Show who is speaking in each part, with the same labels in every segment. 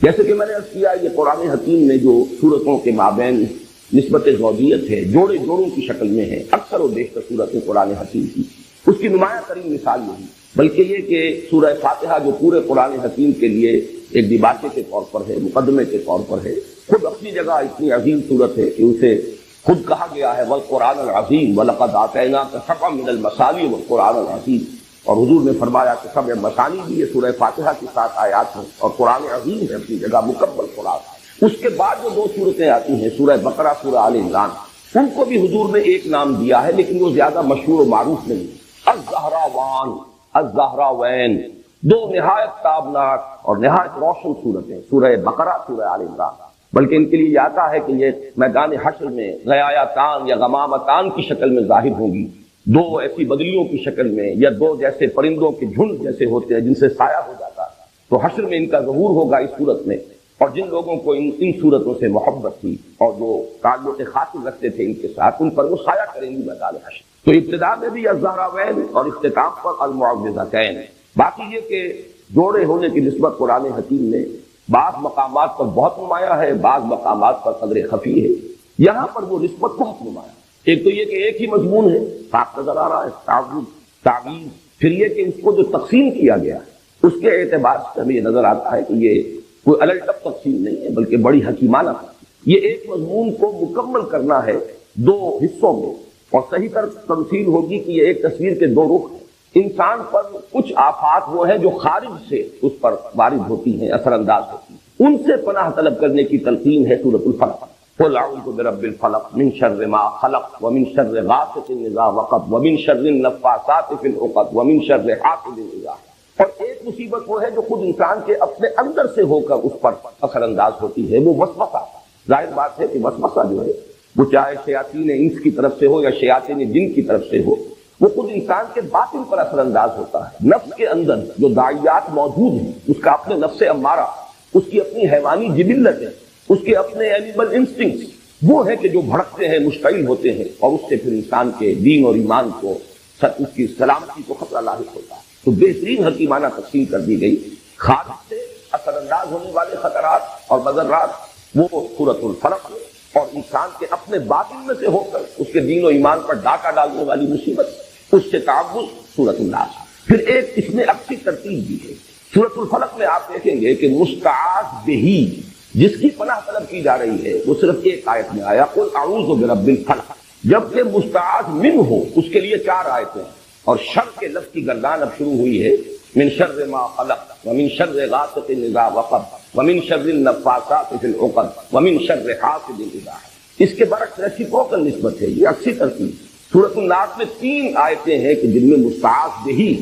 Speaker 1: جیسے کہ میں نے عرض کیا، یہ قرآن حکیم میں جو صورتوں کے مابین نسبت زوجیت ہے، جوڑے جوڑوں کی شکل میں ہے، اکثر و بیشتر صورتیں قرآن حکیم کی، اس کی نمایاں ترین مثال نہیں بلکہ یہ کہ سورہ فاتحہ جو پورے قرآن حکیم کے لیے ایک ڈباچے کے طور پر ہے، مقدمے کے طور پر ہے، خود اپنی جگہ اتنی عظیم صورت ہے کہ اسے خود کہا گیا ہے والقرآن العظیم وَلَقَدْ آتَيْنَاكَ سَبْعًا مِنَ الْمَثَانِي وَالْقُرْآنَ الْعَظِيمَ، اور حضور نے فرمایا کہ سبع مثانی بھی یہ سورہ فاتحہ کی 7 آیات ہیں، اور قرآن عظیم ہے اپنی جگہ مکمل قرآن۔ اس کے بعد جو 2 صورتیں آتی ہیں، سورہ بقرہ، سورہ آل عمران، ان کو بھی حضور نے ایک نام دیا ہے لیکن وہ زیادہ مشہور و معروف نہیں۔ الزہراوان، الزہراوین، 2 نہایت تابناک اور نہایت روشن صورتیں، سورہ بقرہ، سورہ آل عمران، بلکہ ان کے لیے یہ آتا ہے کہ یہ میدان حشر میں غیایتان یا غمامتان کی شکل میں ظاہر ہوں گی، 2 ایسی بدلیوں کی شکل میں، یا 2 جیسے پرندوں کے جھنڈ جیسے ہوتے ہیں جن سے سایہ ہو جاتا ہے، تو حشر میں ان کا ظہور ہوگا اس صورت میں۔ اور جن لوگوں کو ان صورتوں سے محبت تھی اور جو تعلق خاطر رکھتے تھے ان کے ساتھ، ان پر وہ سایہ کریں گی میدان حشر۔ تو ابتدا میں بھی الزہراوین اور اختتام پر المعوذتین۔ باقی یہ کہ جوڑے ہونے کی نسبت قرآن حکیم میں بعض مقامات پر بہت نمایاں ہے، بعض مقامات پر قدر خفی ہے، یہاں پر وہ نسبت بہت نمایاں ہے۔ ایک تو یہ کہ ایک ہی مضمون ہے، صاف نظر آ رہا ہے، تعوذ، تعویذ، پھر یہ کہ اس کو جو تقسیم کیا گیا ہے اس کے اعتبار سے ہمیں یہ نظر آتا ہے کہ یہ کوئی الٹپ تقسیم نہیں ہے بلکہ بڑی حکیمانہ تقسیم۔ یہ ایک مضمون کو مکمل کرنا ہے 2 حصوں میں، اور صحیح تر تمثیل ہوگی کہ یہ ایک تصویر کے 2 رخ ہیں۔ انسان پر کچھ آفات وہ ہیں جو خارج سے اس پر وارد ہوتی ہیں، اثر انداز ہوتی ہیں، ان سے پناہ طلب کرنے کی تلقین ہے سورۃ الفلق۔ قل اعوذ برب الفلق من شر ما خلق ومن شر غاسق اذا وقب ومن شر النفاثات في العقد ومن شر حاسد اذا حسد۔ اور ایک مصیبت وہ ہے جو خود انسان کے اپنے اندر سے ہو کر اس پر اثر انداز ہوتی ہے، وہ وسوسہ۔ ظاہر بات ہے کہ وسوسہ جو ہے وہ چاہے شیاطین انس کی طرف سے ہو یا شیاطین جن کی طرف سے ہو، وہ خود انسان کے باطن پر اثر انداز ہوتا ہے۔ نفس کے اندر جو داعیات موجود ہیں، اس کا اپنے نفس امارہ، اس کی اپنی حیوانی جبلت ہے، اس کے اپنے اینیمل انسٹنکٹس، وہ ہے کہ جو بھڑکتے ہیں، مشتعل ہوتے ہیں، اور اس سے پھر انسان کے دین اور ایمان کو، اس کی سلامتی کو خطرہ لاحق ہوتا ہے۔ تو بہترین حکیمانہ تقسیم کر دی گئی۔ خارج سے اثر انداز ہونے والے خطرات اور مضرات وہ سورۃ الفلق، اور انسان کے اپنے باطن میں سے ہو کر اس کے دین و ایمان پر ڈاکہ ڈالنے والی مصیبت، اس سے تعوذ سورۃ الناس۔ پھر ایک اس میں اچھی ترتیب بھی ہے۔ سورۃ الفلق میں آپ دیکھیں گے کہ مستعاذ بہی، جس کی پناہ طلب کی جا رہی ہے، وہ صرف ایک آیت میں آیا، قل اعوذ برب الفلق، جبکہ مستعاذ من ہو اس کے لیے 4 آیتیں، اور شر کے لفظ کی گردان اب شروع ہوئی ہے، من شر ما خلق ومن شر غاسق اذا وقب ومن شر النفاثات في العقد ومن شر حاسد اذا حسد۔ اس کے برعکس ریسیپروکل نسبت ہے، یہ اچھی ترتیب۔ سورۃ الناس میں 3 آیتیں ہیں کہ جن میں مستعاذ بہی،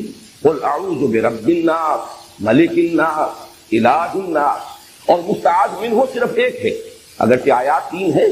Speaker 1: قل اعوذ برب الناس ملک الناس الہ الناس، اور مستعاذ منہ صرف ایک ہے، اگرچہ آیات 3 ہیں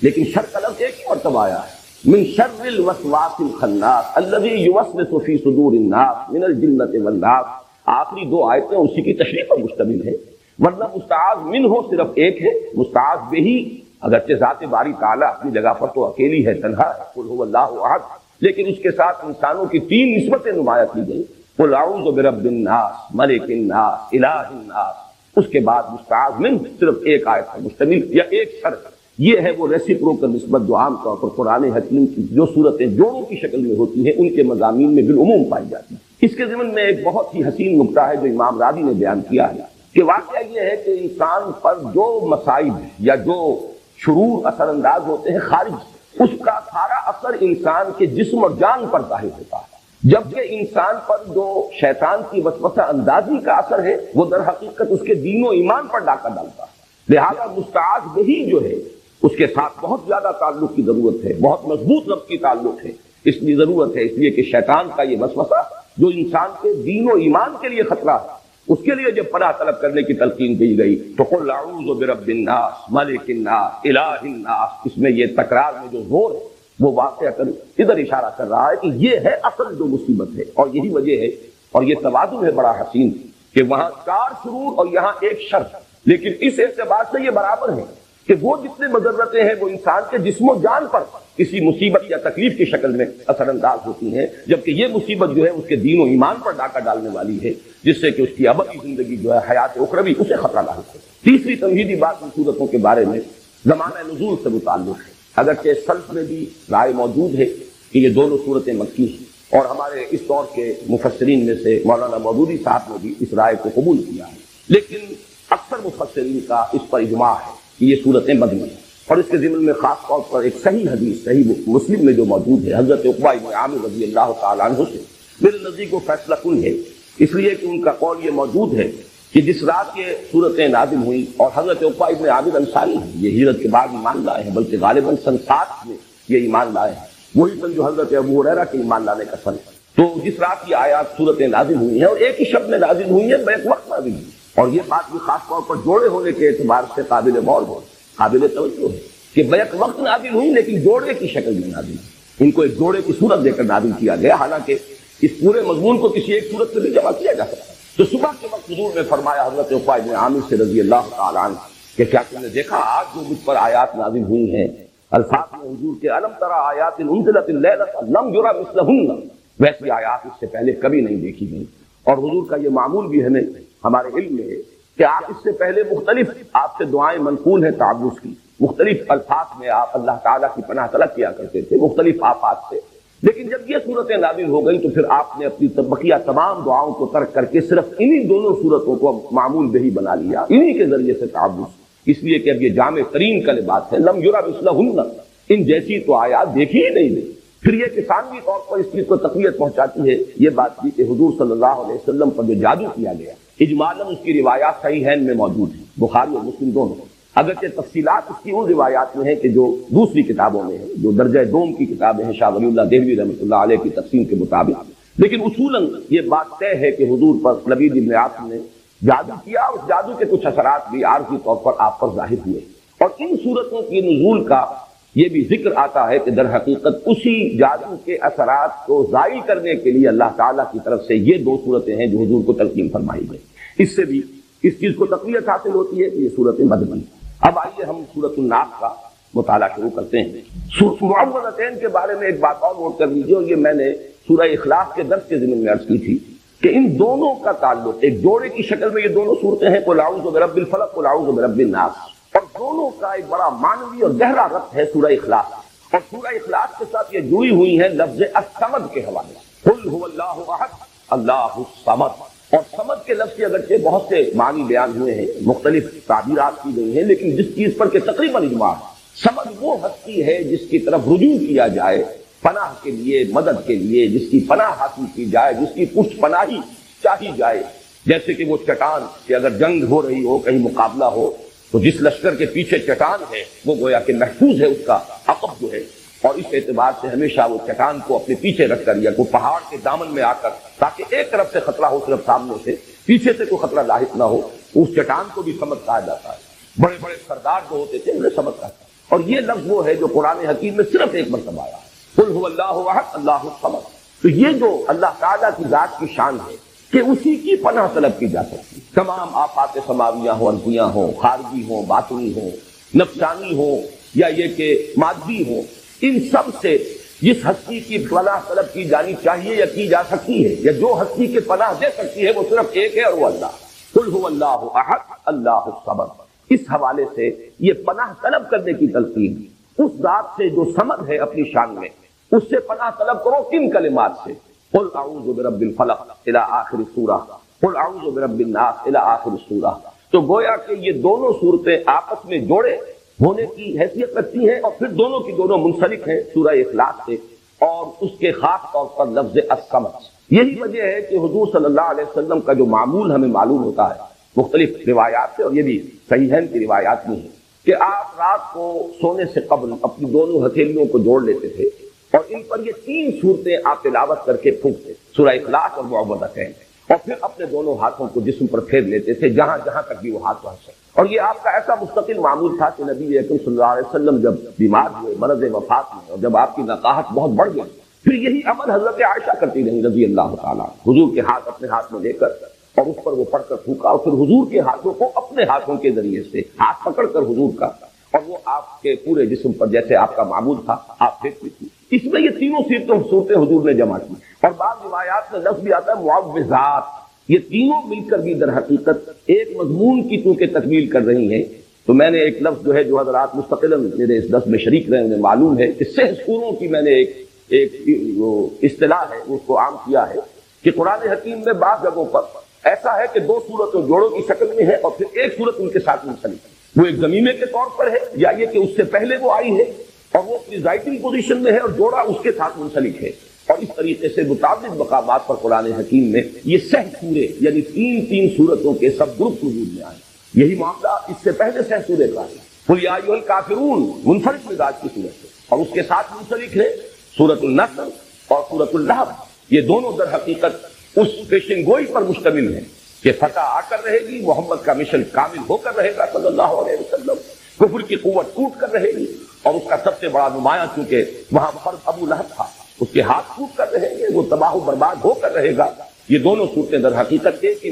Speaker 1: لیکن شر کا لفظ ایک ہی مرتبہ آیا ہے، من شر الوسواس الخناس الذی یوسوس فی صدور الناس من الجنۃ والناس۔ آخری 2 آیتیں اسی کی تشریح پر مشتمل ہیں، ورنہ مستعاذ منہ صرف ایک ہے، مستعاذ بہی اگرچہ ذات باری تعالیٰ اپنی جگہ پر تو اکیلی ہے، تنہا ہے، قل هو اللہ احد، لیکن اس کے ساتھ انسانوں کی 3 نسبتیں نمایاں کی گئی، قل اعوذ برب الناس ملک الناس الہ الناس۔ اس کے بعد مستعاذ من صرف ایک آیت پر مشتمل یا ایک شر۔ یہ ہے وہ ریسیپروکل نسبت جو عام طور پر قرآن حکیم کی جو صورتیں جوڑوں کی شکل میں ہوتی ہیں ان کے مضامین میں بالعموم پائی جاتی ہیں۔ اس کے ضمن میں ایک بہت ہی حسین نکتہ ہے جو امام راضی نے بیان کیا ہے کہ واقعہ یہ ہے کہ انسان پر جو مصائب یا جو شرور اثر انداز ہوتے ہیں خارج سے، اس کا سارا اثر انسان کے جسم اور جان پر ظاہر ہوتا ہے، جبکہ انسان پر جو شیطان کی وسوسہ اندازی کا اثر ہے وہ در حقیقت اس کے دین و ایمان پر ڈاکہ ڈالتا ہے۔ لہذا مستعاذ بہی جو ہے اس کے ساتھ بہت زیادہ تعلق کی ضرورت ہے، بہت مضبوط ربط کی تعلق ہے، اس لیے ضرورت ہے، اس لیے کہ شیطان کا یہ وسوسہ جو انسان کے دین و ایمان کے لیے خطرہ ہے، اس کے لیے جب پناہ طلب کرنے کی تلقین کی گئی تو قل اعوذ برب الناس ملک الناس الہ الناس، اس میں یہ تکرار میں جو زور ہے وہ واقعہ ادھر اشارہ کر رہا ہے کہ یہ ہے اصل جو مصیبت ہے، اور یہی وجہ ہے، اور یہ توازن ہے بڑا حسین کہ وہاں 4 شرور اور یہاں ایک شر، لیکن اس اعتبار سے یہ برابر ہے کہ وہ جتنے مضرتیں ہیں وہ انسان کے جسم و جان پر کسی مصیبت یا تکلیف کی شکل میں اثر انداز ہوتی ہیں، جبکہ یہ مصیبت جو ہے اس کے دین و ایمان پر ڈاکہ ڈالنے والی ہے، جس سے کہ اس کی ابدی زندگی جو ہے حیات اخروی اسے خطرہ لاحق ہے۔ تیسری تمہیدی بات ان صورتوں کے بارے میں زمانہ نزول سے متعلق ہے، اگرچہ سلف میں بھی رائے موجود ہے کہ یہ دونوں صورتیں مکی ہیں، اور ہمارے اس دور کے مفسرین میں سے مولانا مودودی صاحب نے بھی اس رائے کو قبول کیا ہے، لیکن اکثر مفسرین کا اس پر اجماع ہے کہ یہ صورتیں مدنی ہیں، اور اس کے ضمن میں خاص طور پر ایک صحیح حدیث صحیح مسلم میں جو موجود ہے حضرت عقبہ بن عامر رضی اللہ تعالیٰ عنہ سے میرے نزدیک وہ فیصلہ کن ہے، اس لیے کہ ان کا قول یہ موجود ہے کہ جس رات یہ صورتیں نازل ہوئیں، اور حضرت عقبہ بن عامر انصاری ہیں، یہ ہجرت کے بعد ایمان لائے ہیں، بلکہ غالباً سن 7 میں یہ ایمان لائے ہیں، وہی سن جو حضرت ابو ہریرہ کے ایمان لانے کا سن ہے۔ تو جس رات یہ آیات صورتیں نازل ہوئی ہیں اور ایک ہی شب میں نازل ہوئی ہیں، بیک وقت نازل ہوئی، اور یہ بات بھی خاص طور پر جوڑے ہونے کے اعتبار سے قابل غور ہو، قابل توجہ ہے کہ بیک وقت نازل ہوئی لیکن جوڑے کی شکل میں نازل ہوئی، ان کو ایک جوڑے کی صورت دے کر نازل کیا گیا، حالانکہ اس پورے مضمون کو کسی ایک صورت سے بھی جمع کیا جا سکتا ہے۔ تو صبح کے وقت حضور نے فرمایا حضرت عقبہ بن عامر سے رضی اللہ تعالیٰ عنہ کہ کیا تم نے دیکھا آج جو مجھ پر آیات نازل ہوئی ہیں، الفاظ میں حضور کے الم تری آیات انزلت اللیلۃ لم یری مثلہن، ویسی آیات اس سے پہلے کبھی نہیں دیکھی گئی، اور حضور کا یہ معمول بھی ہمیں ہمارے علم میں ہے کہ آپ اس سے پہلے مختلف آپ سے دعائیں منقول ہیں تعوذ کی، مختلف الفاظ میں آپ اللہ تعالیٰ کی پناہ طلب کیا کرتے تھے مختلف آفات سے، لیکن جب یہ صورتیں نازل ہو گئی تو پھر آپ نے اپنی بقیہ تمام دعاؤں کو ترک کر کے صرف انہی دونوں صورتوں کو معمول بہی بنا لیا، انہی کے ذریعے سے تعوذ، اس لیے کہ اب یہ جامع ترین کلمات ہیں، لم یری مثلہن، ان جیسی تو آیات دیکھی ہی نہیں گئی۔ پھر یہ کہ ثانوی طور پر اس چیز کو تقویت پہنچاتی ہے یہ بات بھی کہ حضور صلی اللہ علیہ وسلم پر جو جادو کیا گیا اجمالاً اس کی روایات صحیحین میں موجود ہیں، بخاری اور مسلم دونوں، اگرچہ تفصیلات اس کی ان روایات میں ہیں کہ جو دوسری کتابوں میں ہیں، جو درجہ دوم کی کتابیں ہیں شاہ ولی اللہ دہلوی رحمۃ اللہ علیہ کی تقسیم کے مطابق، لیکن اصولاً یہ بات طے ہے کہ حضور پر لبید ابن عاصم نے جادو کیا، اس جادو کے کچھ اثرات بھی عارضی طور پر آپ پر ظاہر ہوئے، اور ان صورتوں کی نزول کا یہ بھی ذکر آتا ہے کہ در حقیقت اسی جادو کے اثرات کو زائل کرنے کے لیے اللہ تعالیٰ کی طرف سے یہ دو صورتیں ہیں جو حضور کو تلقین فرمائی گئی، اس سے بھی اس چیز کو تقویت حاصل ہوتی ہے کہ یہ صورتیں مدنی۔ اب آئیے ہم سورۃ الناس کا مطالعہ شروع کرتے ہیں۔ معوذتین کے بارے میں ایک بات اور نوٹ کر لیجیے، اور یہ میں نے سورہ اخلاص کے درس کے ضمن میں عرض کی تھی کہ ان دونوں کا تعلق ایک جوڑے کی شکل میں یہ دونوں صورتیں ہیں، قل اعوذ برب الفلق قل اعوذ برب الناس، اور دونوں کا ایک بڑا معنوی اور گہرا ربط ہے سورہ اخلاص، اور سورہ اخلاص کے ساتھ یہ جڑی ہوئی ہیں لفظ الصمد کے حوالے سے، قل هو اللہ احد اللہ الصمد، اور صمد کے لفظ کے اگرچہ بہت سے معنی بیان ہوئے ہیں، مختلف تعبیرات کی گئی ہیں، لیکن جس چیز پر کہ تقریباً اجماع ہے، صمد وہ ہستی ہے جس کی طرف رجوع کیا جائے پناہ کے لیے، مدد کے لیے، جس کی پناہ حاصل کی جائے، جس کی پشت پناہی چاہی جائے، جیسے کہ وہ چٹان کہ اگر جنگ ہو رہی ہو، کہیں مقابلہ ہو تو جس لشکر کے پیچھے چٹان ہے وہ گویا کہ محفوظ ہے، اس کا عقب جو ہے، اور اس اعتبار سے ہمیشہ وہ چٹان کو اپنے پیچھے رکھ کر یا کوئی پہاڑ کے دامن میں آ کر، تاکہ ایک طرف سے خطرہ ہو صرف سامنے سے، پیچھے سے کوئی خطرہ لاحق نہ ہو، اس چٹان کو بھی صمد کہا جاتا ہے۔ بڑے بڑے سردار جو ہوتے تھے انہیں صمد کہا جاتا ہے، اور یہ لفظ وہ ہے جو قرآن حکیم میں صرف ایک مرتبہ آیا ہے، قل هو اللہ احد اللہ الصمد۔ تو یہ جو اللہ تعالیٰ کی ذات کی شان ہے کہ اسی کی پناہ طلب کی جا سکتی، تمام آفات سماویہ ہوں، ارضیہ ہوں، خارجی ہوں، باطنی ہوں، نفسانی ہوں، یا یہ کہ مادی ہوں، ان سب سے جس ہستی کی پناہ طلب کی جانی چاہیے یا کی جا سکتی ہے، یا جو ہستی کے پناہ دے سکتی ہے، وہ صرف ایک ہے اور وہ اللہ، قل هو اللہ احد اللہ الصمد۔ اس حوالے سے یہ پناہ طلب کرنے کی تلقین اس ذات سے جو صمد ہے اپنی شان میں، اس سے پناہ طلب کرو کن کلمات سے؟ قل اعوذ برب الفلق الى آخر سورہ، قل اعوذ برب الناس الى آخر سورہ۔ تو گویا کہ یہ دونوں صورتیں آپس میں جوڑے ہونے کی حیثیت رکھتی ہیں، اور پھر دونوں کی دونوں منسلک ہیں سورہ اخلاص سے، اور اس کے خاص طور پر لفظ الصمد۔ یہی وجہ ہے کہ حضور صلی اللہ علیہ وسلم کا جو معمول ہمیں معلوم ہوتا ہے مختلف روایات سے، اور یہ بھی صحیحین کی روایات میں ہے کہ آپ رات کو سونے سے قبل اپنی دونوں ہتھیلیوں کو جوڑ لیتے تھے، اور ان پر یہ 3 صورتیں آپ تلاوت کر کے پھونکتے، سورہ اخلاص اور معوذتین، اور پھر اپنے دونوں ہاتھوں کو جسم پر پھیر لیتے تھے جہاں جہاں تک بھی وہ ہاتھ پہنچ سکے۔ اور یہ آپ کا ایسا مستقل معمول تھا کہ نبی اکرم صلی اللہ علیہ وسلم جب بیمار ہوئے مرض وفات میں، اور جب آپ کی نقاہت بہت بڑھ گئی، پھر یہی عمل حضرت عائشہ کرتی رہی رضی اللہ تعالیٰ، حضور کے ہاتھ اپنے ہاتھ میں لے کر اور اس پر وہ پڑھ کر پھونکا، اور پھر حضور کے ہاتھوں کو اپنے ہاتھوں کے ذریعے سے ہاتھ پکڑ کر حضور کا اور وہ آپ کے پورے جسم پر جیسے آپ کا معمول تھا آپ پھینکتی تھی. اس میں یہ تینوں صورتیں حضور نے جمع کی. اور بعض روایات میں لفظ بھی آتا ہے معوذات. یہ تینوں مل کر بھی در حقیقت ایک مضمون کی چونکہ تکمیل کر رہی ہیں. تو میں نے ایک لفظ جو ہے جو حضرات مستقلاً میرے اس درس میں شریک رہے انہیں معلوم ہے کہ 6 سوروں کی میں نے ایک اصطلاح ہے اس کو عام کیا ہے کہ قرآن حکیم میں بعض جگہوں پر ایسا ہے کہ 2 سورتیں جوڑوں کی شکل میں ہے اور پھر ایک سورت ان کے ساتھ منسلک ہے. وہ ایک ضمیمے کے طور پر ہے یا یہ کہ اس سے پہلے وہ آئی ہے اور وہ پریزائڈنگ پوزیشن میں ہے اور جوڑا اس کے ساتھ منسلک ہے. اور اس طریقے سے متعدد مقامات پر قرآن حکیم میں یہ 6 سورے یعنی 3 سورتوں کے سب گروپ وجود میں آئے. یہی معاملہ اس سے پہلے 6 سورے کا ہے. قل یا ایھا الکافرون منفرد مزاج کی صورت ہے اور اس کے ساتھ منسلک ہے سورۃ النصر اور سورۃ اللہب. یہ دونوں در حقیقت اس پیشن گوئی پر مشتمل ہیں کہ فتح آ کر رہے گی, محمد کا مشن کامل ہو کر رہے گا صلی اللہ علیہ وسلم, کفر کی قوت ٹوٹ کر رہے گی اور اس کا سب سے بڑا نمایاں چونکہ وہاں فرد ابو لہب تھا اس کے ہاتھ ٹوٹ کر رہیں گے, وہ تباہ و برباد ہو کر رہے گا. یہ دونوں صورتیں در حقیقت ایک ہی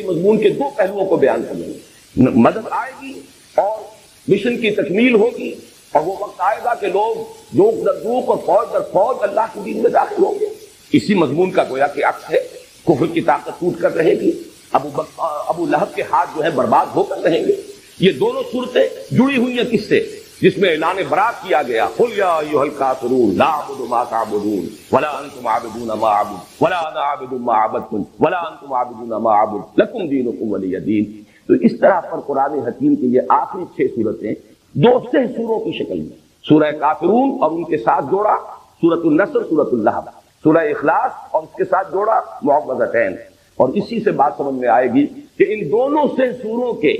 Speaker 1: مضمون کے 2 پہلوؤں کو بیان کر رہی ہیں. مدد آئے گی اور مشن کی تکمیل ہوگی اور وہ وقت آئے گا کہ لوگ جوک در جوک اور فوج در فوج اللہ کے دین میں داخل ہوں گے. اسی مضمون کا گویا کہ عکس ہے. کفر کی طاقت ٹوٹ کر رہے گی, ابو لہب کے ہاتھ جو ہے برباد ہو کر رہیں گے. یہ دونوں صورتیں جڑی ہوئی ہیں کس سے؟ جس میں اعلان برات کیا گیا قل یا ایھا الکافرون لا اعبد ما تعبدون ولا انتم عابدون ما اعبد ولا انا عابد ما عبدتم ولا انتم عابدون ما اعبد لکم دینکم ولی دین. تو اس طرح پر قرآن حکیم کی یہ آخری 6 صورتیں 2 سوروں کی شکل میں سورہ کافرون اور ان کے ساتھ جوڑا سورۃ النصر, سورۃ اللہب, سورہ اخلاص اور اس کے ساتھ جوڑا معوذتین. اور اسی سے بات سمجھ میں آئے گی کہ ان دونوں 6 سوروں کے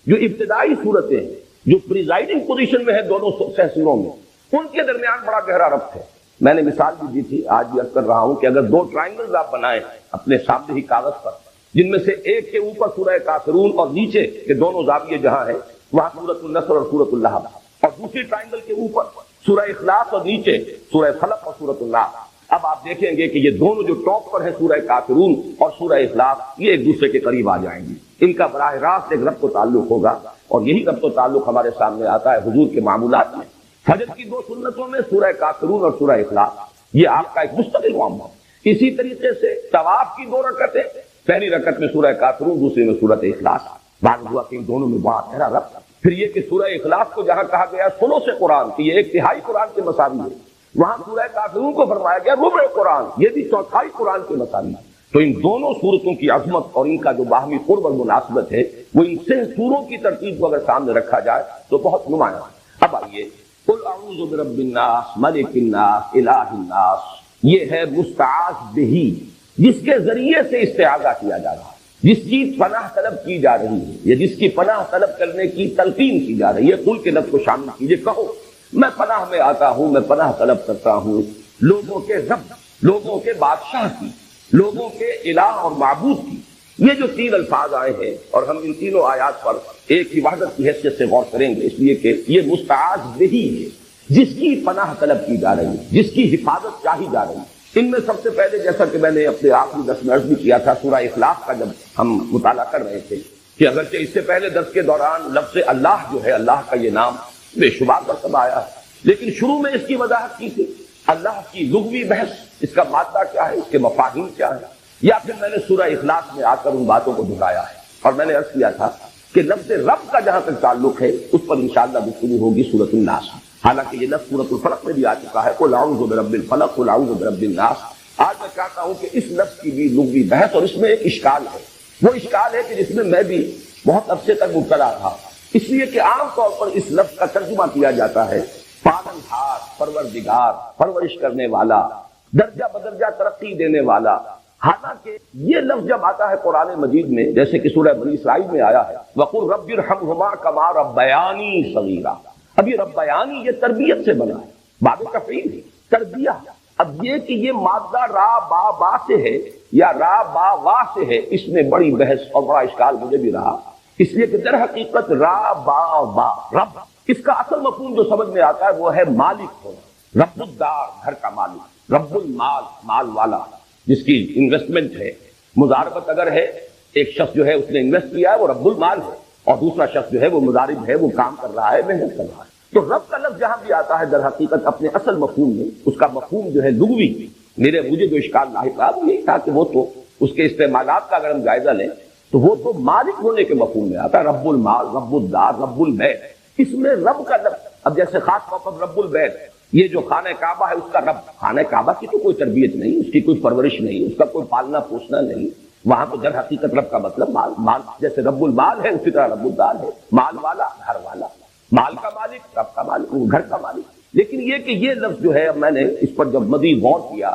Speaker 1: جو ابتدائی صورتیں ہیں جو پریزائڈنگ پوزیشن میں ہے دونوں 6 سوروں میں, ان کے درمیان بڑا گہرا ربط ہے. میں نے مثال بھی دی تھی, آج بھی عرض کر رہا ہوں کہ اگر 2 ٹرائنگلز آپ بنائیں اپنے سامنے ہی کاغذ پر, جن میں سے ایک کے اوپر سورہ کافرون اور نیچے کے دونوں زاویے جہاں ہیں وہاں سورۃ النصر اور سورۃ اللہب, اور دوسری ٹرائنگل کے اوپر سورہ اخلاص اور نیچے سورہ فلق اور سورۃ الناس. اب آپ دیکھیں گے کہ یہ دونوں جو ٹاپ پر ہیں سورہ کافرون اور سورہ اخلاص, یہ ایک دوسرے کے قریب آ جائیں گی. ان کا براہ راست ایک ربط و تعلق ہوگا اور یہی ربط و تعلق ہمارے سامنے آتا ہے حضور کے معمولات میں. فجر کی 2 سنتوں میں سورہ کافرون اور سورہ اخلاص یہ آپ کا ایک مستقل معاملہ. اسی طریقے سے طواف کی 2 رکعتیں, پہلی رکعت میں سورہ کافرون, دوسری میں سورۃ اخلاص. معلوم ہوا کہ ان دونوں میں بڑا گہرا ربط. پھر یہ کہ سورہ اخلاص کو جہاں کہا گیا ثلث قرآن کہ یہ 1/3 قرآن کے مساوی ہے, وہاں سورہ کافرون کو فرمایا گیا ربع قرآن, یہ بھی 1/4 قرآن کے مساوی. تو ان دونوں صورتوں کی عظمت اور ان کا جو باہمی قرب اور مناسبت ہے وہ ان 6 سوروں کی ترتیب کو اگر سامنے رکھا جائے تو بہت نمایاں ہے. اب آئیے قل اعوذ برب الناس ملک الناس الہ الناس, یہ ہے مستعاذ بہ جس کے ذریعے سے استعاذہ کیا جا رہا ہے, جس کی پناہ طلب کی جا رہی ہے یا جس کی پناہ طلب کرنے کی تلقین کی جا رہی ہے. قل کے لفظ کو شامل کیجیے, کہو میں پناہ میں آتا ہوں, میں پناہ طلب کرتا ہوں لوگوں کے رب, لوگوں کے بادشاہ کی, لوگوں کے الہ اور معبود کی. یہ جو 3 الفاظ آئے ہیں اور ہم ان تینوں آیات پر ایک ہی وحدت کی حیثیت سے غور کریں گے, اس لیے کہ یہ مستعاذ بہ ہے جس کی پناہ طلب کی جا رہی ہے, جس کی حفاظت چاہی جا رہی ہے. ان میں سب سے پہلے جیسا کہ میں نے اپنے آخری درس میں عرض بھی کیا تھا سورہ اخلاص کا جب ہم مطالعہ کر رہے تھے کہ اگرچہ اس سے پہلے درس کے دوران لفظ اللہ جو ہے, اللہ کا یہ نام بے شمار مرتبہ آیا ہے, لیکن شروع میں اس کی وضاحت کی تھی اللہ کی لغوی بحث, اس کا مادہ کیا ہے, اس کے مفاہیم کیا ہے, یا پھر میں نے سورہ اخلاص میں آ کر ان باتوں کو دہرایا ہے. اور میں نے عرض کیا تھا کہ لفظ رب کا جہاں تک تعلق ہے اس پر انشاءاللہ گفتگو ہوگی سورۃ الناس. حالانکہ یہ لفظ سورۃ الفلق میں بھی آ چکا ہے, قل اعوذ برب الفلق قل اعوذ برب الناس. آج میں چاہتا ہوں کہ اس لفظ کی بھی لغوی بحث, اور اس میں ایک اشکال ہے, وہ اشکال ہے کہ جس میں میں بھی بہت عرصے تک مبتلا تھا, اس لیے کہ عام طور پر اس لفظ کا ترجمہ کیا جاتا ہے پالن ہار, پروردگار, پرورش کرنے والا, درجہ بدرجہ ترقی دینے والا. حالانکہ یہ لفظ جب آتا ہے قرآن مجید میں, جیسے کہ سورہ بنی اسرائیل میں آیا ہے وَقُلْ رَبِّ ارْحَمْهُمَا كَمَا رَبَّيَانِي صَغِيرًا, اب یہ ربیانی یہ تربیت سے بنا ہے, باب تفعیل ہے, تربیہ. اب یہ کہ یہ مادہ را با با سے ہے یا را با وا سے ہے, اس میں بڑی بحث اور بڑا اشکال مجھے بھی رہا, اس لیے کہ در حقیقت را با با رب, اس کا اصل مفہوم جو سمجھ میں آتا ہے وہ ہے مالک ہونا, رب الدار, گھر کا مالک, رب المال, مال والا جس کی انویسٹمنٹ ہے. مضاربت اگر ہے, ایک شخص جو ہے اس نے انویسٹ کیا ہے وہ رب المال ہے, اور دوسرا شخص جو ہے وہ مضارب ہے، وہ کام کر رہا ہے، محنت کر رہا ہے۔ تو رب کا لفظ جہاں بھی آتا ہے در حقیقت اپنے اصل مفہوم میں اس کا مفہوم جو ہے لغوی، مجھے جو اشکال لاحق رہا وہ یہی تھا کہ وہ تو اس کے استعمالات کا اگر ہم جائزہ لیں تو وہ تو مالک ہونے کے مفہوم میں آتا ہے، رب المال، رب الدار، رب البیت۔ اس میں رب کا لفظ، اب جیسے خاص طور پر رب البیت، یہ جو خانہ کعبہ ہے اس کا رب، خانہ کعبہ کی تو کوئی تربیت نہیں، اس کی کوئی پرورش نہیں، اس کا کوئی پالنا پوسنا نہیں، وہاں تو در حقیقت رب کا مطلب مال، جیسے رب المال ہے اسی طرح رب الدار ہے، مال والا، گھر والا، مال کا مالک، رب کا مالک، گھر کا مالک۔ لیکن یہ کہ یہ لفظ جو ہے اب میں نے اس پر جب مزید غور کیا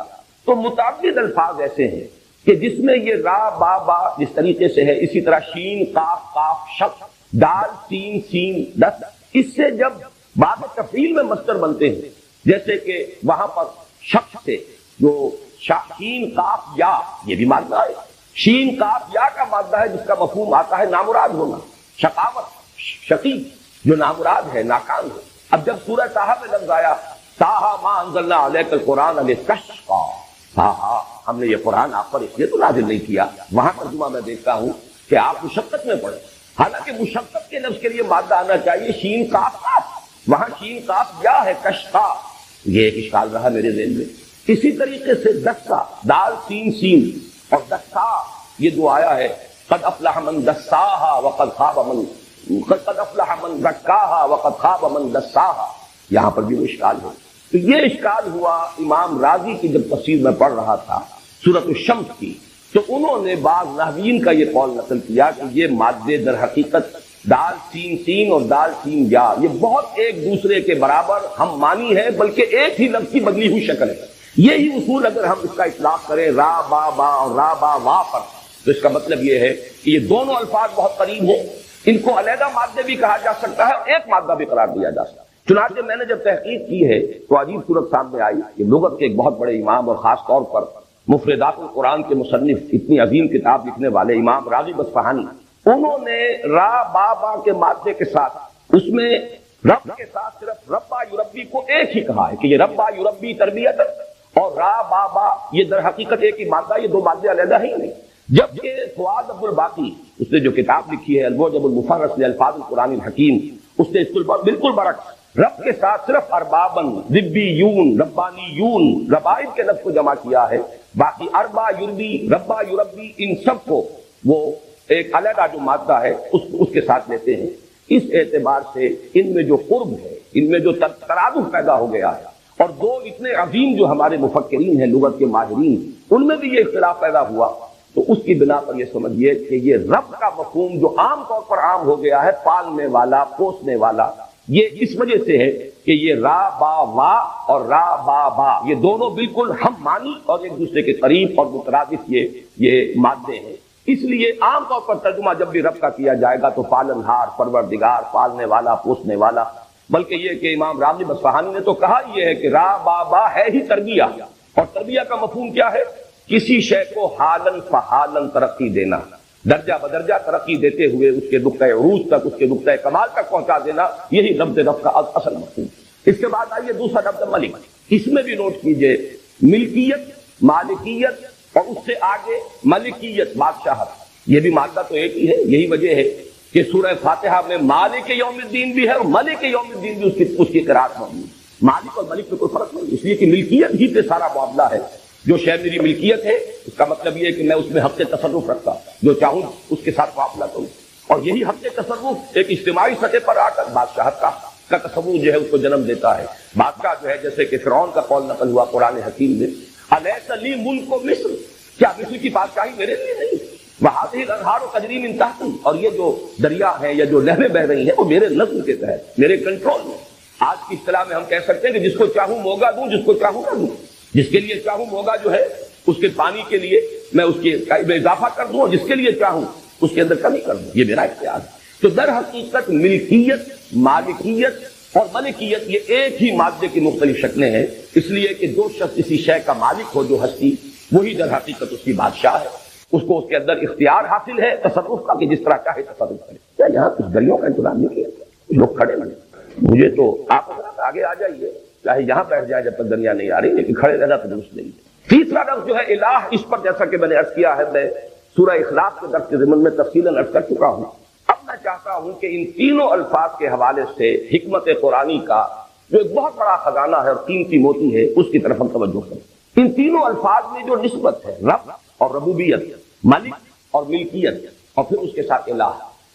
Speaker 1: تو متعدد الفاظ ایسے ہیں کہ جس میں یہ را با با جس طریقے سے ہے، اسی طرح شین قاف قاف شق، دال سین سین دس، اس سے جب باب تفعیل میں مصدر بنتے ہیں، جیسے کہ وہاں پر شق سے جو شین قاف یا، یہ بھی مادہ ہے، شین قاف یا کا مادہ ہے جس کا مفہوم آتا ہے نامراد ہونا، شقاوت، شقی جو نامراد ہے، ناکام ہے۔ اب جب سورہ طٰہٰ میں لفظ آیا طٰہٰ ما انزلنا علیک القرآن لتشقیٰ، ہاں ہم نے یہ قرآن آپ پر اس لیے تو نازل نہیں کیا، وہاں ترجمہ میں دیکھتا ہوں کہ آپ مشقت میں پڑھیں، حالانکہ مشقت کے لفظ کے لیے مادہ آنا چاہیے شین قاف قاف، وہاں شین قاف یا ہے کشقا، یہ ایک اشکال رہا میرے ذہن میں۔ اسی طریقے سے دسا، دال سین سین اور دسا، یہ جو آیا ہے قد افلح من دساہا وقد خاب من، قد افلح من زکاہا وقد خاب من دساہا، یہاں پر بھی وہ اشکال ہے۔ تو یہ اشکال ہوا امام راضی کی جب تفسیر میں پڑھ رہا تھا سورۃ الشمس کی، تو انہوں نے بعض نحویین کا یہ قول نقل کیا کہ یہ مادے در حقیقت دال سین سین اور دال سین یا، یہ بہت ایک دوسرے کے برابر ہم مانی ہے، بلکہ ایک ہی لفظ کی بدلی ہوئی شکل ہے۔ یہی اصول اگر ہم اس کا اطلاق کریں را با با اور را با وا پر، تو اس کا مطلب یہ ہے کہ یہ دونوں الفاظ بہت قریب ہیں، ان کو علیحدہ مادے بھی کہا جا سکتا ہے اور ایک مادہ بھی قرار دیا جا سکتا ہے۔ چنانچہ میں نے جب تحقیق کی ہے تو عجیب صورت سامنے آئی کہ لغت کے ایک بہت بڑے امام اور خاص طور پر مفردات القرآن کے مصنف، اتنی عظیم کتاب لکھنے والے امام راغب اصفہانی، انہوں نے را با با کے مادے کے ساتھ اس میں رب کے ساتھ صرف ربا یربی کو ایک ہی کہا ہے کہ یہ ربا یربی تربیت، اور را با با یہ در حقیقت ایک ہی مادہ، یہ دو مادے علیحدہ ہی نہیں۔ جبکہ فؤاد عبد الباقی، اس نے جو کتاب لکھی ہے المعجم المفرس لالفاظ القرآن الحکیم، اس نے اس کو بالکل برعکس رب کے ساتھ صرف اربابن، ربیون، ربانیون، ربائب کے لفظ کو جمع کیا ہے، باقی اربا یربی، ربا یربی، ان سب کو وہ ایک علیحدہ جو مادہ ہے اس کے ساتھ لیتے ہیں۔ اس اعتبار سے ان میں جو قرب ہے، ان میں جو ترادف پیدا ہو گیا ہے، اور دو اتنے عظیم جو ہمارے مفکرین ہیں لغت کے ماہرین، ان میں بھی یہ اختلاف پیدا ہوا، تو اس کی بنا پر یہ سمجھیے کہ یہ رب کا مفہوم جو عام طور پر عام ہو گیا ہے، پالنے والا، پوسنے والا، یہ اس وجہ سے ہے کہ یہ را با وا اور را با با یہ دونوں بالکل ہم مانی اور ایک دوسرے کے قریب اور مترادف یہ مادے ہیں۔ اس لیے عام طور پر ترجمہ جب بھی رب کا کیا جائے گا تو پالن ہار، پروردگار، پالنے والا، پوسنے والا، بلکہ یہ کہ امام راغب اصفہانی نے تو کہا یہ ہے کہ را با با ہے ہی تربیہ، اور تربیہ کا مفہوم کیا ہے؟ کسی شے کو حالن فحالن ترقی دینا، درجہ بدرجہ ترقی دیتے ہوئے اس کے نقطۂ عروج تک، اس کے نقطۂ کمال تک پہنچا دینا، یہی لفظ رب کا اصل مفہوم۔ اس کے بعد آئیے دوسرا لفظ ملک، اس میں بھی نوٹ کیجئے ملکیت، مالکیت، اور اس سے آگے ملکیت، بادشاہت، یہ بھی مادہ تو ایک ہی ہے۔ یہی وجہ ہے کہ سورہ فاتحہ میں مالک یوم الدین بھی ہے اور ملک یوم الدین بھی اس کی قرات موجود ہے۔ مالک اور ملک میں کوئی فرق نہیں، اس لیے کہ ملکیت ہی پہ سارا معاملہ ہے۔ جو شے میری ملکیت ہے اس کا مطلب یہ ہے کہ میں اس میں حق تصرف رکھتا ہوں، جو چاہوں اس کے ساتھ معاملہ کروں، اور یہی حق تصرف ایک اجتماعی سطح پر آ کر بادشاہت کا تصور جو ہے اس کو جنم دیتا ہے۔ بادشاہ جو ہے جیسے کہ فرعون کا قول نقل ہوا قرآن حکیم میں، الیس لی ملک مصر، کیا مصر کی بادشاہی میرے لیے نہیں؟ وہذہ الانہار تجری من تحتی، اور یہ جو دریا ہیں یا جو نہریں بہ رہی ہیں وہ میرے نظم کے تحت، میرے کنٹرول میں۔ آج کی اصطلاح میں ہم کہہ سکتے ہیں کہ جس کو چاہوں موگا دوں، جس کو چاہوں نہ دوں، جس کے لیے چاہوں موگا جو ہے اس کے پانی کے لیے میں اس کے اضافہ کر دوں، اور جس کے لیے چاہوں اس کے اندر کمی کر دوں، یہ میرا اختیار ہے۔ تو در حقیقت ملکیت، مالکیت اور ملکیت یہ ایک ہی مادے کی مختلف شکلیں ہیں، اس لیے کہ جو شخص کسی شے کا مالک ہو، جو ہستی، وہی در حقیقت اس کی بادشاہ ہے، اس کو اس کے اندر اختیار حاصل ہے تصرف کا کہ جس طرح چاہے تصرف کرے۔ کیا یہاں کچھ گلیوں کا انتظام نہیں کیا؟ لوگ کھڑے ہیں، مجھے تو آپ آگے آ جائیے، چاہے یہاں بیٹھ جائے جب تک دنیا نہیں آ رہی، لیکن کھڑے رہنا تو درست نہیں ہے۔ تیسرا لفظ جو ہے الہ، اس پر جیسا کہ میں نے عرض کیا ہے، میں سورہ اخلاص کے درس کے ضمن میں تفصیلاً عرض کر چکا ہوں۔ اب میں چاہتا ہوں کہ ان تینوں الفاظ کے حوالے سے حکمت قرآنی کا جو ایک بہت بڑا خزانہ ہے اور قیمتی موتی ہے اس کی طرف ہم توجہ کریں۔ ان تینوں الفاظ میں جو نسبت ہے رب اور ربوبیت، ملک اور ملکیت اور پھر اس کے ساتھ الہ،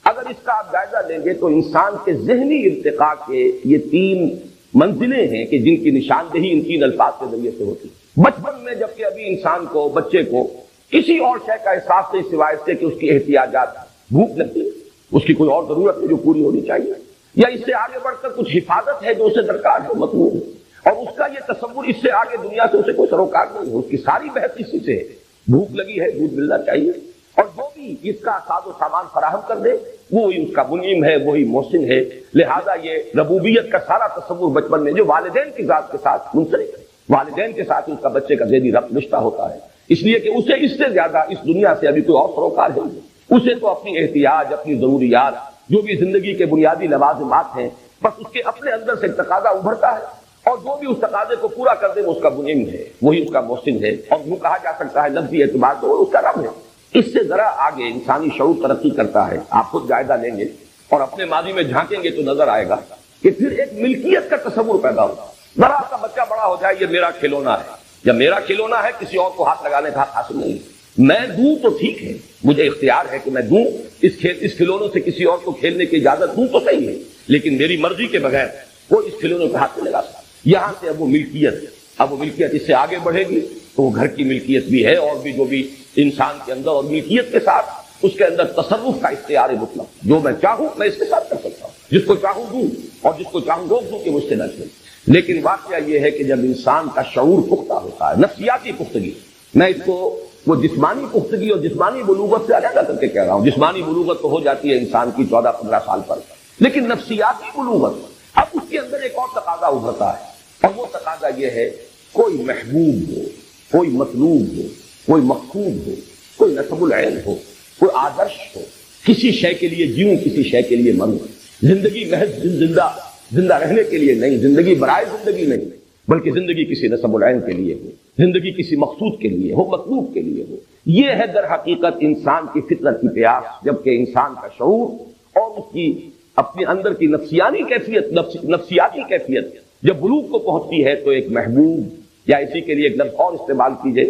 Speaker 1: اگر اس کا آپ جائزہ لیں گے تو انسان کے ذہنی ارتقاء کے یہ تین منزلیں ہیں کہ جن کی نشاندہی ان تین الفاظ کے ذریعے سے ہوتی ہے۔ بچپن میں جبکہ ابھی انسان کو، بچے کو کسی اور شے کا احساس نہیں سوائے اس سے کہ اس کی احتیاجات، بھوک لگتی ہے، اس کی کوئی اور ضرورت ہے جو پوری ہونی چاہیے، یا اس سے آگے بڑھ کر کچھ حفاظت ہے جو اسے درکار ہے، مطلوب ہے، اور اس کا یہ تصور اس سے آگے دنیا سے اسے کوئی سروکار نہیں ہے، اس کی ساری بحث اسی سے ہے، بھوک لگی ہے، دودھ ملنا چاہیے، اور جو بھی اس کا ساز و سامان فراہم کر دے وہی اس کا منعم ہے، وہی محسن ہے۔ لہذا یہ ربوبیت کا سارا تصور بچپن میں جو والدین کی ذات کے ساتھ منسلک ہے، والدین کے ساتھ اس کا بچے کا ذہنی ربط رشتہ ہوتا ہے، اس لیے کہ اسے اس سے زیادہ اس دنیا سے ابھی کوئی اور سروکار ہے نہیں، اسے تو اپنی احتیاج، اپنی ضروریات، جو بھی زندگی کے بنیادی لوازمات ہیں، بس اس کے اپنے اندر سے ایک تقاضا ابھرتا ہے، اور جو بھی اس تقاضے کو پورا کر دے وہ اس کا منعم ہے، وہی اس کا محسن ہے، اور وہ کہا جا سکتا ہے لفظی اعتبار سے وہ اس کا رب ہے۔ اس سے ذرا آگے انسانی شعور ترقی کرتا ہے، آپ خود جائزہ لیں گے اور اپنے ماضی میں جھانکیں گے تو نظر آئے گا کہ پھر ایک ملکیت کا تصور پیدا ہوگا۔ ذرا سا بچہ بڑا ہو جائے، یہ میرا کھلونا ہے، جب میرا کھلونا ہے کسی اور کو ہاتھ لگانے کا حق حاصل نہیں، میں دوں تو ٹھیک ہے، مجھے اختیار ہے کہ میں دوں، اس کھلونے سے کسی اور کو کھیلنے کی اجازت دوں تو صحیح ہے، لیکن میری مرضی کے بغیر وہ اس کھلونے پہ ہاتھ نہیں لگا سکتا۔ یہاں سے اب وہ ملکیت اس سے آگے بڑھے گی تو وہ گھر کی ملکیت بھی ہے، اور بھی جو بھی انسان کے اندر، اور ملکیت کے ساتھ اس کے اندر تصرف کا اختیار مطلق، جو میں چاہوں میں اس کے ساتھ کر سکتا ہوں، جس کو چاہوں دوں اور جس کو چاہوں روک دوں کہ مجھ سے نہ چلے۔ لیکن واقعہ یہ ہے کہ جب انسان کا شعور پختہ ہوتا ہے، نفسیاتی پختگی، میں اس کو وہ جسمانی پختگی اور جسمانی بلوغت سے علیحدہ کر کے کہہ رہا ہوں، جسمانی بلوغت تو ہو جاتی ہے انسان کی 14-15 سال پر، لیکن نفسیاتی بلوغت اب اس کے اندر ایک اور تقاضا ابھرتا ہے، اور وہ تقاضا یہ ہے کوئی محبوب ہو، کوئی مطلوب ہو، کوئی مقصود ہو، کوئی نسب العین ہو، کوئی آدرش ہو، کسی شے کے لیے جیوں، کسی شے کے لیے مروں، زندگی محض زندہ رہنے کے لیے نہیں، زندگی برائے زندگی نہیں، بلکہ زندگی کسی نسب العین کے لیے ہو، زندگی کسی مقصود کے لیے ہو، مطلوب کے لیے ہو۔ یہ ہے در حقیقت انسان کی فطرت کی پیاس، جبکہ انسان کا شعور اور اس کی اپنے اندر کی نفسیاتی کیفیت جب بلوغ کو پہنچتی ہے تو ایک محبوب، یا اسی کے لیے ایک لفظ اور استعمال کیجئے،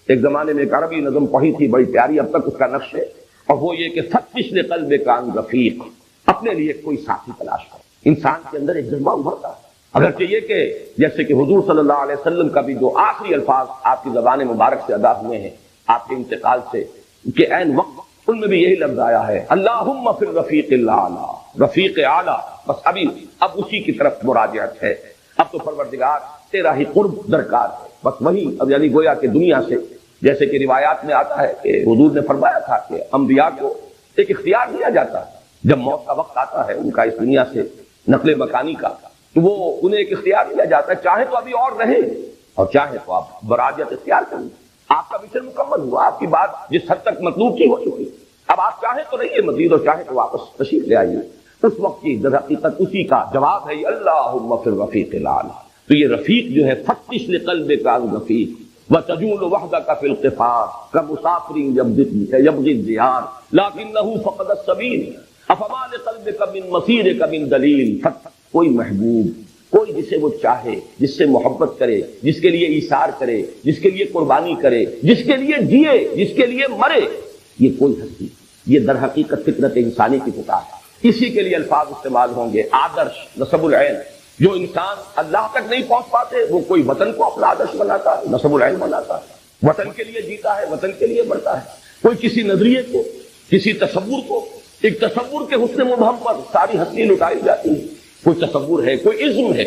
Speaker 1: ایک زمانے میں ایک عربی نظم پڑھی تھی بڑی پیاری، اب تک اس کا نقش ہے، اور وہ یہ کہ فتش لقلبک عن رفیق، اپنے لیے کوئی ساتھی تلاش کرو۔ انسان کے اندر ایک جذبہ ابھرتا ہے، اگرچہ یہ کہ جیسے کہ حضور صلی اللہ علیہ وسلم کا بھی جو آخری الفاظ آپ کی زبان مبارک سے ادا ہوئے ہیں آپ کے انتقال سے کہ عین وقت، ان میں بھی یہی لفظ آیا ہے، اللہم فی الرفیق الاعلی، رفیق اعلیٰ، بس اب اسی کی طرف مراجعت ہے، اب تو پروردگار تیرا ہی قرب درکار ہے، بس وہی اب یعنی گویا کہ دنیا سے، جیسے کہ روایات میں آتا ہے کہ حضور نے فرمایا تھا کہ انبیاء کو ایک اختیار دیا جاتا ہے، جب موت کا وقت آتا ہے ان کا اس دنیا سے نقل مکانی کا، تو وہ انہیں ایک اختیار دیا جاتا ہے، چاہے تو ابھی اور رہیں اور چاہے تو آپ براجت اختیار کریں، آپ کا مشن مکمل ہوا، آپ کی بات جس حد تک مطلوب تھی ہو چکی، اب آپ چاہیں تو رہیے مزید اور چاہے تو واپس تشریف لے آئیے۔ اس وقت کی در حقیقت اسی کا جواب ہے اللہم فی الرفیق الاعلی۔ تو یہ رفیق جو ہے فتش لقلبک عن رفیق وتجول وحدک فی القفار کمسافر یبغی الدیار لکنہ فقد السبیل افما لقلبک من مسیرک من دلیل۔ کوئی محبوب، کوئی جسے وہ چاہے، جس سے محبت کرے، جس کے لیے ایثار کرے، جس کے لیے قربانی کرے، جس کے لیے جیے، جس کے لیے مرے، یہ کوئی ہستی، یہ در حقیقت فطرت انسانی کی پکار ہے۔ اسی کے لیے الفاظ استعمال ہوں گے، آدرش، نسب العین، جو انسان اللہ تک نہیں پہنچ پاتے وہ کوئی وطن کو اپنا آدرش بناتا ہے، نسب العین بناتا ہے، وطن کے لیے جیتا ہے، وطن کے لیے مرتا ہے، کوئی کسی نظریے کو، کسی تصور کو، ایک تصور کے حسن مبہم پر ساری ہستی لٹائی جاتی ہے، کوئی تصور ہے، کوئی عزم ہے،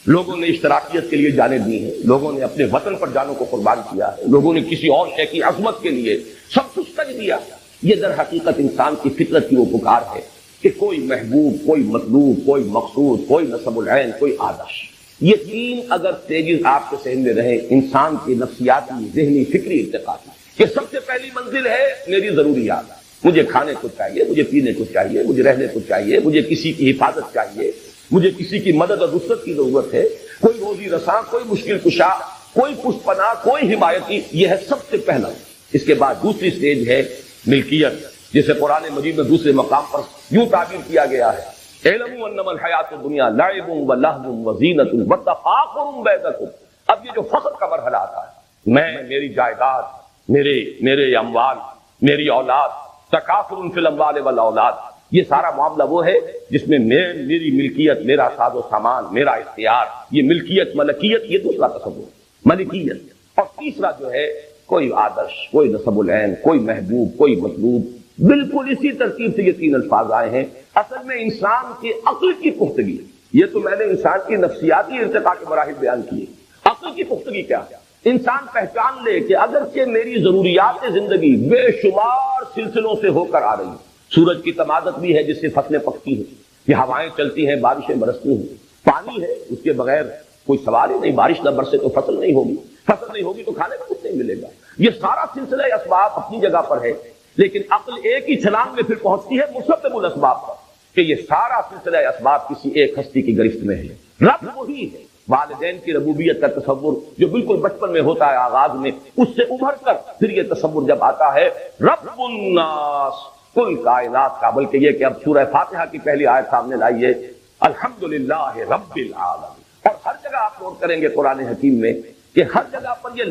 Speaker 1: لوگوں نے اشتراکیت کے لیے جانیں دی ہیں، لوگوں نے اپنے وطن پر جانوں کو قربان کیا ہے، لوگوں نے کسی اور شے کی عظمت کے لیے سب کچھ کر دیا۔ یہ در حقیقت انسان کی فطرت کی وہ پکار ہے کہ کوئی محبوب، کوئی مطلوب، کوئی مقصود، کوئی نسب العین، کوئی آدرش، یہ تین اگر تیجز آپ کے ذہن میں رہیں انسان کی نفسیاتی، ذہنی، فکری ارتقاء کی، کہ سب سے پہلی منزل ہے میری ضروریات، مجھے کھانے کو چاہیے، مجھے پینے کو چاہیے، مجھے رہنے کو چاہیے، مجھے کسی کی حفاظت چاہیے، مجھے کسی کی مدد اور نصرت کی ضرورت ہے، کوئی روزی رساں، کوئی مشکل کشا، کوئی پشت پناہ، کوئی حمایتی، یہ ہے سب سے پہلا۔ اس کے بعد دوسری سٹیج ہے ملکیت، جسے قرآن مجید میں دوسرے مقام پر یوں تعبیر کیا گیا ہے، اعلموا انما الحیات الدنیا لعب و لہو و زینت و تفاخر بینکم۔ اب یہ جو فخر کا مرحلہ آتا ہے، میں، میری جائیداد، میرے اموال، میری اولاد، تکاثر فی الاموال والاولاد، یہ سارا معاملہ وہ ہے جس میں میری ملکیت، میرا ساز و سامان، میرا اختیار، یہ ملکیت، ملکیت، یہ دوسرا تصور، ملکیت۔ اور تیسرا جو ہے کوئی آدرش، کوئی نسب العین، کوئی محبوب، کوئی مطلوب۔ بالکل اسی ترتیب سے یہ تین الفاظ آئے ہیں۔ اصل میں انسان کی عقل کی پختگی، یہ تو میں نے انسان کی نفسیاتی ارتقاء کے مراحل بیان کیے۔ عقل کی پختگی کیا ہے؟ انسان پہچان لے کہ اگرچہ میری ضروریات زندگی بے شمار سلسلوں سے ہو کر آ رہی ہیں، سورج کی تمادت بھی ہے جس سے فصلیں پکتی ہیں، یہ ہوائیں چلتی ہیں، بارشیں برستی ہیں، پانی ہے اس کے بغیر کوئی سوال ہی نہیں، بارش نہ برسے تو فصل نہیں ہوگی، فصل نہیں ہوگی تو کھانے کو کچھ نہیں ملے گا۔ یہ سارا سلسلہ اسباب اپنی جگہ پر ہے، لیکن عقل ایک ہی چھلانگ میں پھر پہنچتی ہے مسبب الاسباب پر، کہ یہ سارا سلسلہ اسباب کسی ایک ہستی کی گرفت میں ہے۔ رب وہی ہے۔ والدین کی ربوبیت کا تصور جو بالکل بچپن میں ہوتا ہے، آغاز میں، اس سے ابھر کر پھر یہ تصور جب آتا ہے رب الناس، کل کائنات کا، بلکہ یہ کہ اب سورہ فاتحہ کی پہلی آیت سامنے لائیے، الحمدللہ رب العالمین۔ اور ہر جگہ آپ نوٹ کریں گے قرآن حکیم میں کہ ہر جگہ پر یہ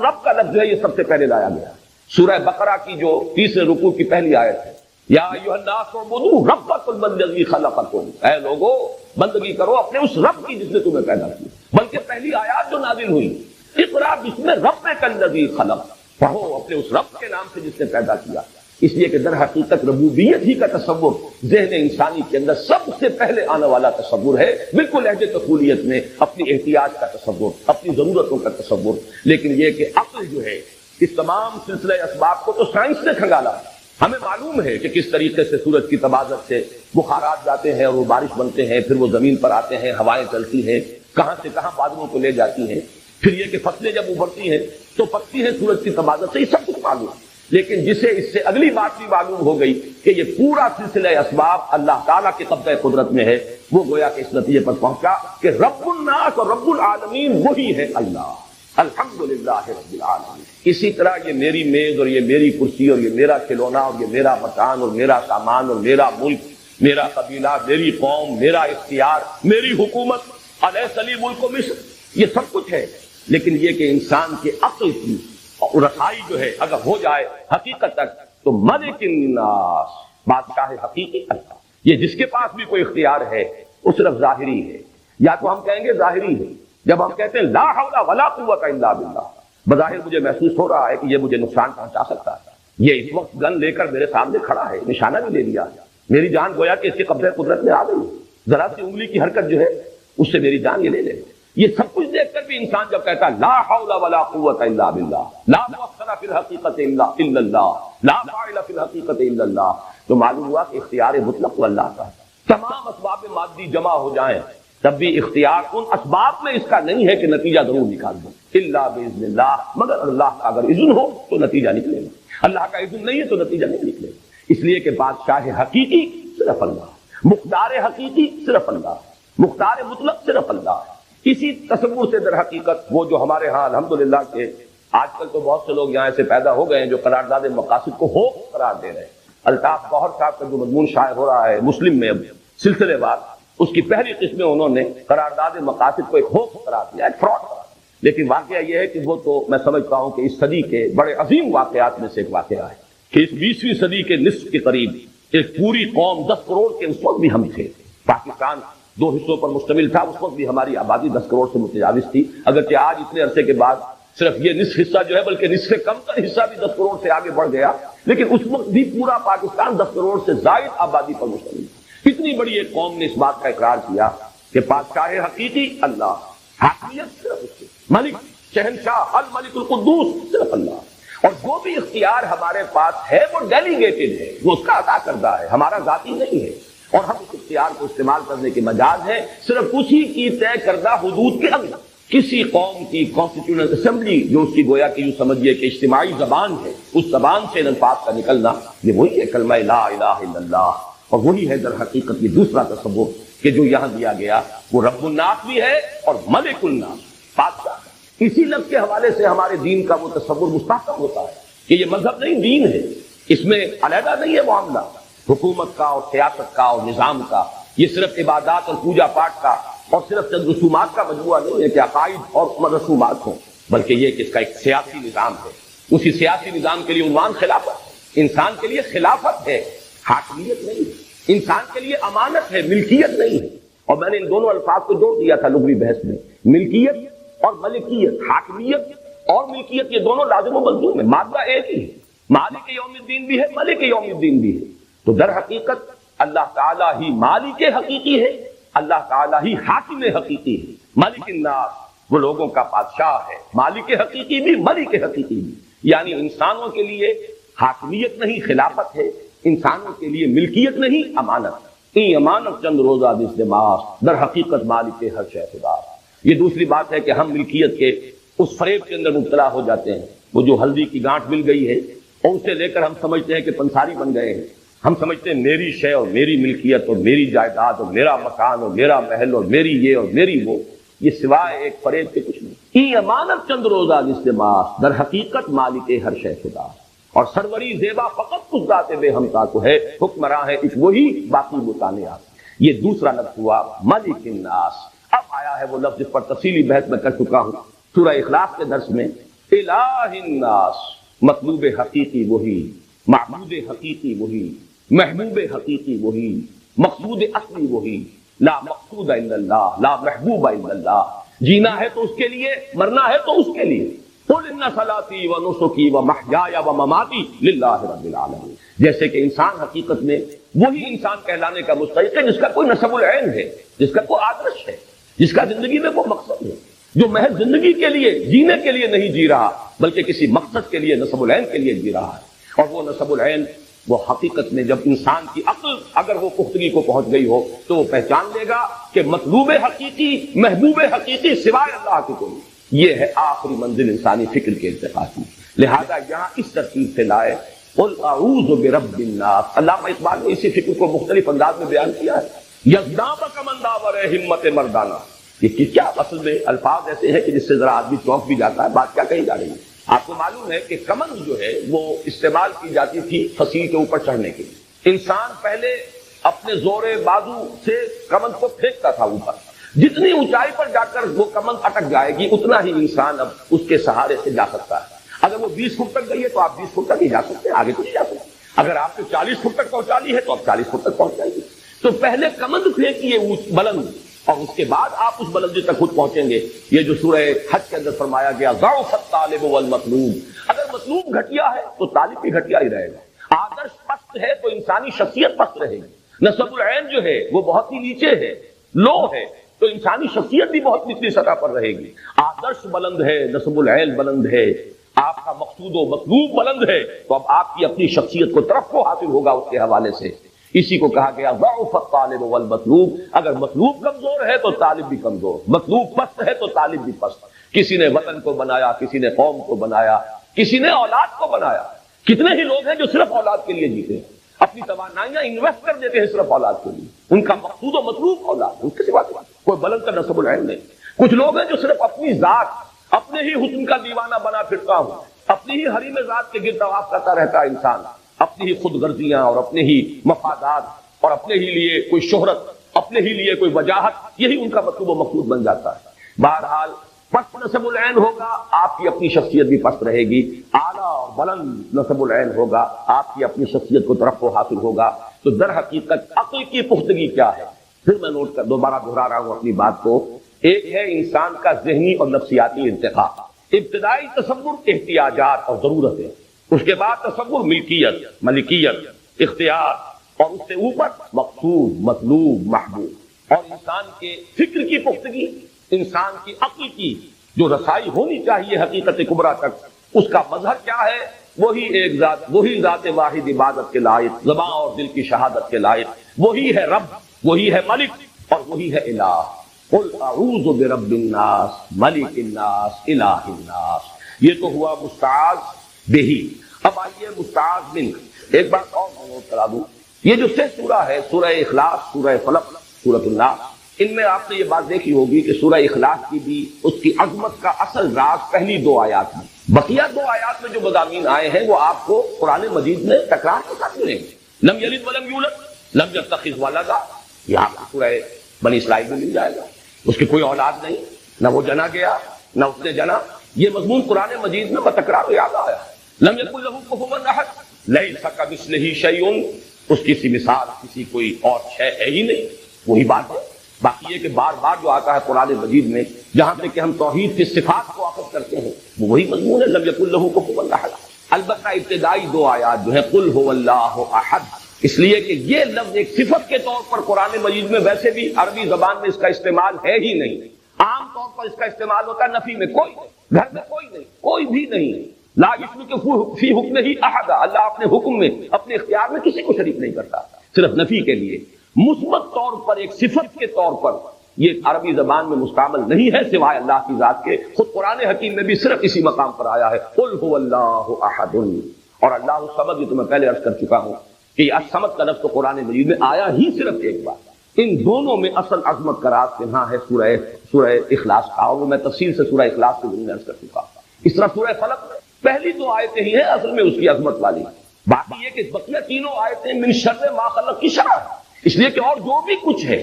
Speaker 1: رب کا لفظ جو ہے یہ سب سے پہلے لایا گیا۔ سورہ بقرہ کی جو تیسرے رکوع کی پہلی آیت ہے، یا ایھا الناس اعبدوا ربکم الذی خلقکم، اے لوگو بندگی کرو اپنے اس رب کی جس نے تمہیں پیدا کیا۔ بلکہ پہلی آیات جو نازل ہوئی، اقرا بسم ربک الذی خلق، پڑھو اپنے اس رب کے نام سے جس نے پیدا کیا۔ اس لیے کہ در حقیقت ربوبیت ہی کا تصور ذہن انسانی کے اندر سب سے پہلے آنے والا تصور ہے، بالکل لہجے طفولیت میں اپنی احتیاج کا تصور، اپنی ضرورتوں کا تصور۔ لیکن یہ کہ عقل جو ہے اس تمام سلسلہ اسباب کو تو سائنس نے کھنگالا۔ ہمیں معلوم ہے کہ کس طریقے سے سورج کی تبادت سے بخارات جاتے ہیں اور وہ بارش بنتے ہیں، پھر وہ زمین پر آتے ہیں، ہوائیں چلتی ہیں، کہاں سے کہاں بادلوں کو لے جاتی ہیں، پھر یہ کہ فصلیں جب ابھرتی ہیں تو پکتی ہیں سورج کی تبادت سے، یہ سب کچھ معلوم ہے۔ لیکن جسے اس سے اگلی بات بھی معلوم ہو گئی کہ یہ پورا سلسلہ اسباب اللہ تعالیٰ کے قبضہ قدرت میں ہے، وہ گویا کہ اس نتیجے پر پہنچا کہ رب الناس اور رب العالمین وہی ہے اللہ، الحمدللہ رب العالمین۔ اسی طرح یہ میری میز اور یہ میری کرسی اور یہ میرا کھلونا اور یہ میرا مکان اور میرا سامان اور میرا ملک، میرا قبیلہ، میری قوم، میرا اختیار، میری حکومت، الیس لی ملک مصر، یہ سب کچھ ہے۔ لیکن یہ کہ انسان کے عقل کی رسائی جو ہے اگر ہو جائے حقیقت تک تو ملک الناس، بادشاہ حقیقی اللہ، یہ جس کے پاس بھی کوئی اختیار ہے وہ صرف ظاہری ہے، یا تو ہم کہیں گے ظاہری ہے۔ جب ہم کہتے ہیں لا حول ولا قوت الا باللہ، بظاہر مجھے محسوس ہو رہا ہے کہ یہ مجھے نقصان پہنچا سکتا ہے، یہ اس وقت گن لے کر میرے سامنے کھڑا ہے، نشانہ بھی لے لیا، میری جان گویا کہ اس کے قبضہ قدرت میں آ گئی، ذرا سی انگلی کی حرکت جو ہے اس سے میری جان یہ لے لے۔ یہ سب کچھ دیکھ کر بھی انسان جب کہتا ہے لا حول ولا قوت الا باللہ، لا مؤثر فی الحقیقت الا اللہ، لا فاعل فی الحقیقت الا اللہ، تو معلوم ہوا کہ اختیار مطلق تو اللہ کا ہے۔ تمام اسباب مادی جمع ہو جائیں تب بھی اختیار ان اسباب میں اس کا نہیں ہے کہ نتیجہ ضرور نکال دو، الا باذن اللہ، مگر اللہ کا اگر اذن ہو تو نتیجہ نکلے گا، اللہ کا اذن نہیں ہے تو نتیجہ نہیں نکلے گا۔ اس لیے کہ بادشاہ حقیقی صرف اللہ، مختار حقیقی صرف اللہ، مختار مطلق صرف اللہ ہے۔ اسی تصور سے در حقیقت وہ جو ہمارے ہاں الحمدللہ کے آج کل تو بہت سے لوگ یہاں سے پیدا ہو گئے ہیں جو قرارداد مقاصد کو حقوق قرار دے رہے ہیں۔ الطاف گوہر صاحب کا جو مضمون شائع ہو رہا ہے مسلم میں اب سلسلے وار، اس کی پہلی قسم میں انہوں نے قرارداد مقاصد کو ایک حقوق قرار دیا، ایک فراڈ قرار دیا۔ لیکن واقعہ یہ ہے کہ وہ تو میں سمجھتا ہوں کہ اس صدی کے بڑے عظیم واقعات میں سے ایک واقعہ ہے کہ اس 20ویں صدی کے نصف کے قریب ایک پوری قوم 10 کروڑ کے اس وقت بھی ہم تھے، پاکستان 2 حصوں پر مشتمل تھا، اس وقت بھی ہماری آبادی 10 کروڑ سے متجاوز تھی، اگرچہ آج اتنے عرصے کے بعد صرف یہ نصف حصہ جو ہے بلکہ نصف سے کم تر حصہ بھی 10 کروڑ سے آگے بڑھ گیا، لیکن اس وقت بھی پورا پاکستان 10 کروڑ سے زائد آبادی پر مشتمل تھا۔ اتنی بڑی ایک قوم نے اس بات کا اقرار کیا کہ بادشاہ حقیقی اللہ، حاکمیت صرف اس کی، ملک شہنشاہ الملک القدوس صرف اللہ، اور جو بھی اختیار ہمارے پاس ہے وہ ڈیلیگیٹڈ ہے، وہ اس کا عطا کردہ ہے، ہمارا ذاتی نہیں ہے، اور ہم اس اختیار کو استعمال کرنے کے مجاز ہیں صرف اسی کی طے کردہ حدود کے اندر۔ کسی قوم کی کانسٹیٹیوشنل اسمبلی جو اس کی گویا کہ یوں سمجھیے کہ اجتماعی زبان ہے، اس زبان سے ان الفاظ کا نکلنا یہ وہی ہے کلمہ لا الہ الا اللہ، اور وہی ہے در حقیقت یہ دوسرا تصور کہ جو یہاں دیا گیا وہ رب الناس بھی ہے اور ملک الناس، بادشاہ۔ اسی لفظ کے حوالے سے ہمارے دین کا وہ تصور مستحکم ہوتا ہے کہ یہ مذہب نہیں دین ہے، اس میں علیحدہ نہیں ہے معاملہ حکومت کا اور سیاست کا اور نظام کا، یہ صرف عبادات اور پوجا پاٹ کا اور صرف چند رسومات کا مجموعہ نہیں ہے کہ عقائد اور رسومات ہوں، بلکہ یہ کہ اس کا ایک سیاسی نظام ہے۔ اسی سیاسی نظام کے لیے عنوان خلافت ہے۔ انسان کے لیے خلافت ہے، حاکمیت نہیں ہے۔ انسان کے لیے امانت ہے، ملکیت نہیں ہے۔ اور میں نے ان دونوں الفاظ کو جوڑ دیا تھا لغوی بحث میں، ملکیت اور ملکیت، حاکمیت اور ملکیت، یہ دونوں لازم و ملزوم ہے، مادہ ایک ہی ہے۔ مالک یوم الدین بھی ہے، ملک یوم الدین بھی ہے۔ تو در حقیقت اللہ تعالیٰ ہی مالک حقیقی ہے، اللہ تعالیٰ ہی حاکم حقیقی ہے۔ ملک الناس وہ لوگوں کا بادشاہ ہے، مالک حقیقی بھی ملک حقیقی بھی، یعنی انسانوں کے لیے حاکمیت نہیں خلافت ہے، انسانوں کے لیے ملکیت نہیں امانت۔ این امانت چند روزہ دس دماغ در حقیقت مالک ہر شے خدا۔ یہ دوسری بات ہے کہ ہم ملکیت کے اس فریب کے اندر مبتلا ہو جاتے ہیں، وہ جو ہلدی کی گانٹھ مل گئی ہے اور اسے لے کر ہم سمجھتے ہیں کہ پنساری بن گئے ہیں۔ ہم سمجھتے ہیں میری شے اور میری ملکیت اور میری جائیداد اور میرا مکان اور میرا محل اور میری یہ اور میری وہ، یہ سوائے ایک فریب کے کچھ نہیں۔ ای امانت چند روزہ دستماس در حقیقت مالک ہر شے خدا، اور سروری زیبا فقط اس ذات بے ہمتا کو ہے، حکمراں ہے ایک وہی باقی بتانے آ۔ یہ دوسرا لفظ ہوا ملک الناس۔ اب آیا ہے وہ لفظ جس پر تفصیلی بحث میں کر چکا ہوں سورہ اخلاص کے درس میں، الہ الناس، مطلوب حقیقی وہی، معبود حقیقی وہی، محبوب حقیقی وہی، مقصود اصلی وہی، لا مقصود الا اللہ، لا محبوب الا اللہ۔ جینا ہے تو اس کے لیے، مرنا ہے تو اس کے لیے۔ قل ان صلاتی و نسکی و محیای و مماتی للہ رب العالمین۔ جیسے کہ انسان حقیقت میں وہی انسان کہلانے کا مستحق ہے جس کا کوئی نسب العین ہے، جس کا کوئی آدرش ہے، جس کا زندگی میں کوئی مقصد ہے، جو محض زندگی کے لیے جینے کے لیے نہیں جی رہا بلکہ کسی مقصد کے لیے، نسب العین کے لیے جی رہا ہے۔ اور وہ نسب العین وہ حقیقت میں جب انسان کی عقل اگر وہ پختگی کو پہنچ گئی ہو تو وہ پہچان لے گا کہ مطلوب حقیقی، محبوب حقیقی سوائے اللہ کے کوئی، یہ ہے آخری منزل انسانی فکر کے ارتقاء کی۔ لہذا یہاں اس ترتیب سے لائے قل اعوذ برب الناس۔ علامہ اقبال نے اسی فکر کو مختلف انداز میں بیان کیا ہے، یزدان کمن داور ہمت مردانہ۔ یہ کیا اصل میں الفاظ ایسے ہیں کہ جس سے ذرا آدمی چونک بھی جاتا ہے، بات کیا کہی جا رہی ہے۔ آپ کو معلوم ہے کہ کمند جو ہے وہ استعمال کی جاتی تھی فصیل کے اوپر چڑھنے کے لیے۔ انسان پہلے اپنے زور بازو سے کمند کو پھینکتا تھا اوپر، جتنی اونچائی پر جا کر وہ کمند اٹک جائے گی اتنا ہی انسان اب اس کے سہارے سے جا سکتا ہے۔ اگر وہ 20 فٹ تک گئی ہے تو آپ 20 فٹ تک ہی جا سکتے ہیں، آگے تو نہیں جا سکتے۔ اگر آپ کو 40 فٹ تک پہنچا لی ہے تو آپ 40 فٹ تک پہنچ جائے گی۔ تو پہلے کمند پھینکیے بلند، اور اس کے بعد آپ اس بلندی تک خود پہنچیں گے۔ یہ جو سورہ حج کے اندر فرمایا گیا ضعف الطالب والمطلوب، اگر مطلوب گھٹیا ہے تو طالب بھی گھٹیا ہی رہے گا۔ آدرش پست ہے تو انسانی شخصیت پست رہے گی۔ نسب العین جو ہے وہ بہت ہی نیچے ہے، لو ہے، تو انسانی شخصیت بھی بہت نچلی سطح پر رہے گی۔ آدرش بلند ہے، نسب العین بلند ہے، آپ کا مقصود و مطلوب بلند ہے، تو اب آپ کی اپنی شخصیت کو ترقی حاصل ہوگا اس کے حوالے سے۔ اسی کو کہا گیا ضعف الطالب والمطلوب، اگر مطلوب کمزور ہے تو طالب بھی کمزور، مطلوب پست ہے تو طالب بھی پست۔ کسی نے وطن کو بنایا، کسی نے قوم کو بنایا، کسی نے اولاد کو بنایا۔ کتنے ہی لوگ ہیں جو صرف اولاد کے لیے جیتے ہیں، اپنی توانائیاں انویسٹ کر دیتے ہیں صرف اولاد کے لیے، ان کا مقصود و مطلوب اولاد، ان کے سوا کوئی بلند کا نسب العین نہیں۔ کچھ لوگ ہیں جو صرف اپنی ذات، اپنے ہی حسن کا دیوانہ بنا پھرتا ہوں، اپنی ہی حریم ذات کے گرد طواف کرتا رہتا ہے انسان، اپنی ہی خود غرضیاں اور اپنے ہی مفادات اور اپنے ہی لیے کوئی شہرت، اپنے ہی لیے کوئی وجاہت، یہی ان کا مطلوب و مقصود بن جاتا ہے۔ بہرحال پست نسب العین ہوگا، آپ کی اپنی شخصیت بھی پست رہے گی۔ اعلیٰ اور بلند نسب العین ہوگا، آپ کی اپنی شخصیت کو ترقی حاصل ہوگا۔ تو در حقیقت عقل کی پختگی کیا ہے؟ پھر میں نوٹ کر دوبارہ دہرا رہا ہوں اپنی بات کو۔ ایک ہے انسان کا ذہنی اور نفسیاتی ارتقاء۔ ابتدائی تصور احتیاجات اور ضرورت ہے، اس کے بعد تصور ملکیت، ملکیت، اختیار، اور اس سے اوپر مقصود، مطلوب، محبوب۔ اور انسان کے فکر کی پختگی، انسان کی عقل کی جو رسائی ہونی چاہیے حقیقت کبریٰ تک، اس کا مظہر کیا ہے؟ وہی ایک ذات، وہی ذات واحد عبادت کے لائق، زبان اور دل کی شہادت کے لائق، وہی ہے رب، وہی ہے ملک، اور وہی ہے الہ۔ قل اعوذ برب الناس، ملک الناس، الہ الناس۔ یہ تو ہوا مستعاذ بہی۔ اب آئیے مستعاذ من۔ ایک بات اور میں نوٹ کرا دوں، یہ جو 6 سورہ ہے، سورہ اخلاص، سورہ فلق، سورۃ الناس، ان میں آپ نے یہ بات دیکھی ہوگی کہ سورہ اخلاص کی بھی اس کی عظمت کا اصل راز پہلی 2 آیات میں، بقیہ 2 آیات میں جو مضامین آئے ہیں وہ آپ کو قرآن مجید میں تکرار کے ساتھ ملیں گے۔ لم یلد ولم یولد، لم یتخذ ولدا، یہ آپ کو سورہ بنی اسرائیل میں مل جائے گا۔ اس کی کوئی اولاد نہیں، نہ وہ جنا گیا نہ اس نے جنا، یہ مضمون قرآن مجید میں بتکرار یاد آیا۔ لم یکن لہ کفوا احد، لیس کمثلہ شیء، اس کی سی مثال کسی کوئی اور شے ہے ہی نہیں، وہی بات ہے۔ باقی یہ کہ بار بار جو آتا ہے قرآن مجید میں جہاں پہ کہ ہم توحید کی صفات کو اخذ کرتے ہیں وہ وہی مضمون ہے، لم یکن لہ کفوا احد۔ البتہ ابتدائی 2 آیات جو ہیں قل هو اللہ احد، اس لیے کہ یہ لفظ ایک صفت کے طور پر قرآن مجید میں ویسے بھی عربی زبان میں اس کا استعمال ہے ہی نہیں۔ عام طور پر اس کا استعمال ہوتا ہے نفی میں، کوئی نہیں، گھر میں کوئی نہیں، کوئی بھی نہیں۔ لا یشرک فی حکمہ احد، اللہ اپنے حکم میں اپنے اختیار میں کسی کو شریک نہیں کرتا، صرف نفی کے لیے۔ مثبت طور پر ایک صفت کے طور پر یہ عربی زبان میں مستعمل نہیں ہے سوائے اللہ کی ذات کے۔ خود قرآن حکیم میں بھی صرف اسی مقام پر آیا ہے، قل هو اللہ احد، اور اللہ الصمد، یہ تو میں پہلے عرض کر چکا ہوں کہ یہ الصمد کا لفظ تو قرآن مجید میں آیا ہی صرف ایک بار۔ ان دونوں میں اصل عظمت کا راز پنہاں ہے سورہ اخلاص کا، اور وہ میں تفصیل سے سورہ اخلاص کے بارے میں عرض کر چکا ہوں۔ اس طرح سورہ فلق میں پہلی 2 آیتیں ہی ہیں اصل میں اس کی عظمت والی، باقی یہ کہ بقیہ تینوں آیتیں من شر ما خلق کی شرح ہے، اس لیے کہ اور جو بھی کچھ ہے،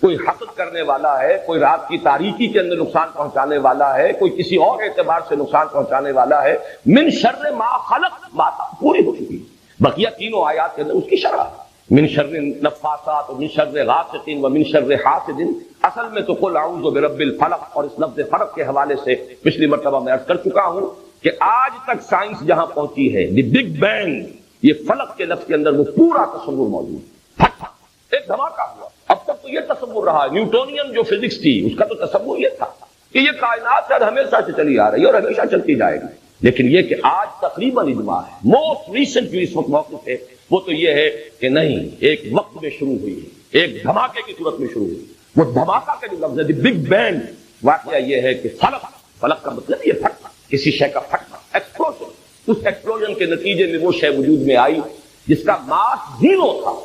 Speaker 1: کوئی حسد کرنے والا ہے، کوئی رات کی تاریکی کے اندر نقصان پہنچانے والا ہے، کوئی کسی اور اعتبار سے نقصان پہنچانے والا ہے، من شر ما خلق بات پوری ہو چکی، بقیہ تینوں آیات کے اندر اس کی شرح ہے۔ من شر النفاثات ومن شر غاسق ومن شر حاسد، اصل میں تو قل اعوذ برب الفلق، اور اس لفظ فلق کے حوالے سے پچھلی مرتبہ میں عرض کر چکا ہوں کہ آج تک سائنس جہاں پہنچی ہے، دی بگ بینگ، یہ فلق کے لفظ کے اندر وہ پورا تصور موجود ہے، ایک دھماکہ ہوا۔ اب تک تو یہ تصور رہا، نیوٹونین جو فزکس تھی اس کا تو تصور یہ تھا کہ یہ کائنات شاید ہمیشہ سے چلی آ رہی ہے اور ہمیشہ چلتی جائے گی، لیکن یہ کہ آج تقریباً اجماع ہے، موسٹ ریسنٹ جو اس وقت موقف ہے وہ تو یہ ہے کہ نہیں، ایک وقت میں شروع ہوئی ہے، ایک دھماکے کی صورت میں شروع ہوئی۔ وہ دھماکہ کا جو لفظ ہے، دی بگ بینگ، واقعہ یہ ہے کہ فلق کا مطلب یہ پھٹنا، کسی شے کا پھٹنا، ایکسپلوژن۔ اس ایکسپلوژن کے نتیجے میں وہ شے وجود میں آئی جس کا ماس 0 تھا،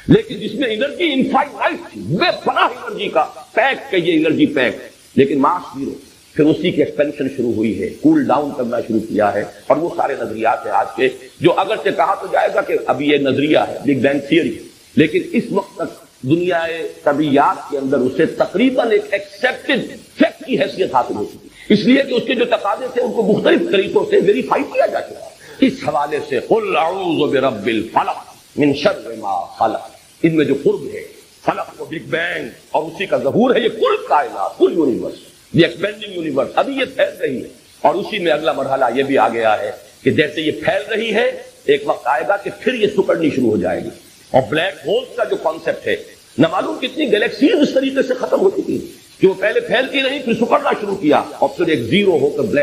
Speaker 1: لیکن جس میں انرجی انفائنائٹ تھی، بے پناہ انرجی کا پیک کہ یہ انرجی پیک، لیکن ماس 0۔ پھر اسی کی ایکسپینشن شروع ہوئی ہے، کول ڈاؤن کرنا شروع کیا ہے، اور وہ سارے نظریات ہیں آج کے جو اگرچہ کہا تو جائے گا کہ ابھی یہ نظریہ ہے، بگ بینگ تھیوری، لیکن اس وقت تک دنیا طبیعیات کے اندر اسے تقریباً ایک ایکسیپٹڈ فیکٹ کی حیثیت حاصل ہو چکی، اس لیے کہ اس کے جو تقاضے تھے ان کو مختلف طریقوں سے ویریفائی کیا جا چکا۔ اس حوالے سے قل اعوذ برب الفلق من شر ما خلق، ان میں جو قرب ہے فلق کو بگ بینگ اور اسی کا ظہور ہے، یہ کل کائنات، کل یونیورس، یہ ایکسپینڈنگ یونیورس ابھی یہ پھیل رہی ہے، اور اسی میں اگلا مرحلہ یہ بھی آ گیا ہے کہ جیسے یہ پھیل رہی ہے ایک وقت آئے گا کہ پھر یہ سکڑنی شروع ہو جائے گی۔ اور بلیک ہولز کا جو کانسیپٹ ہے، نہ معلوم کتنی گلیکسیز اس طریقے سے ختم ہو چکی کہ وہ پہلے پھیلتی رہی، پھر سکڑنا شروع کیا، اور پھر ایک زیرو ہو کر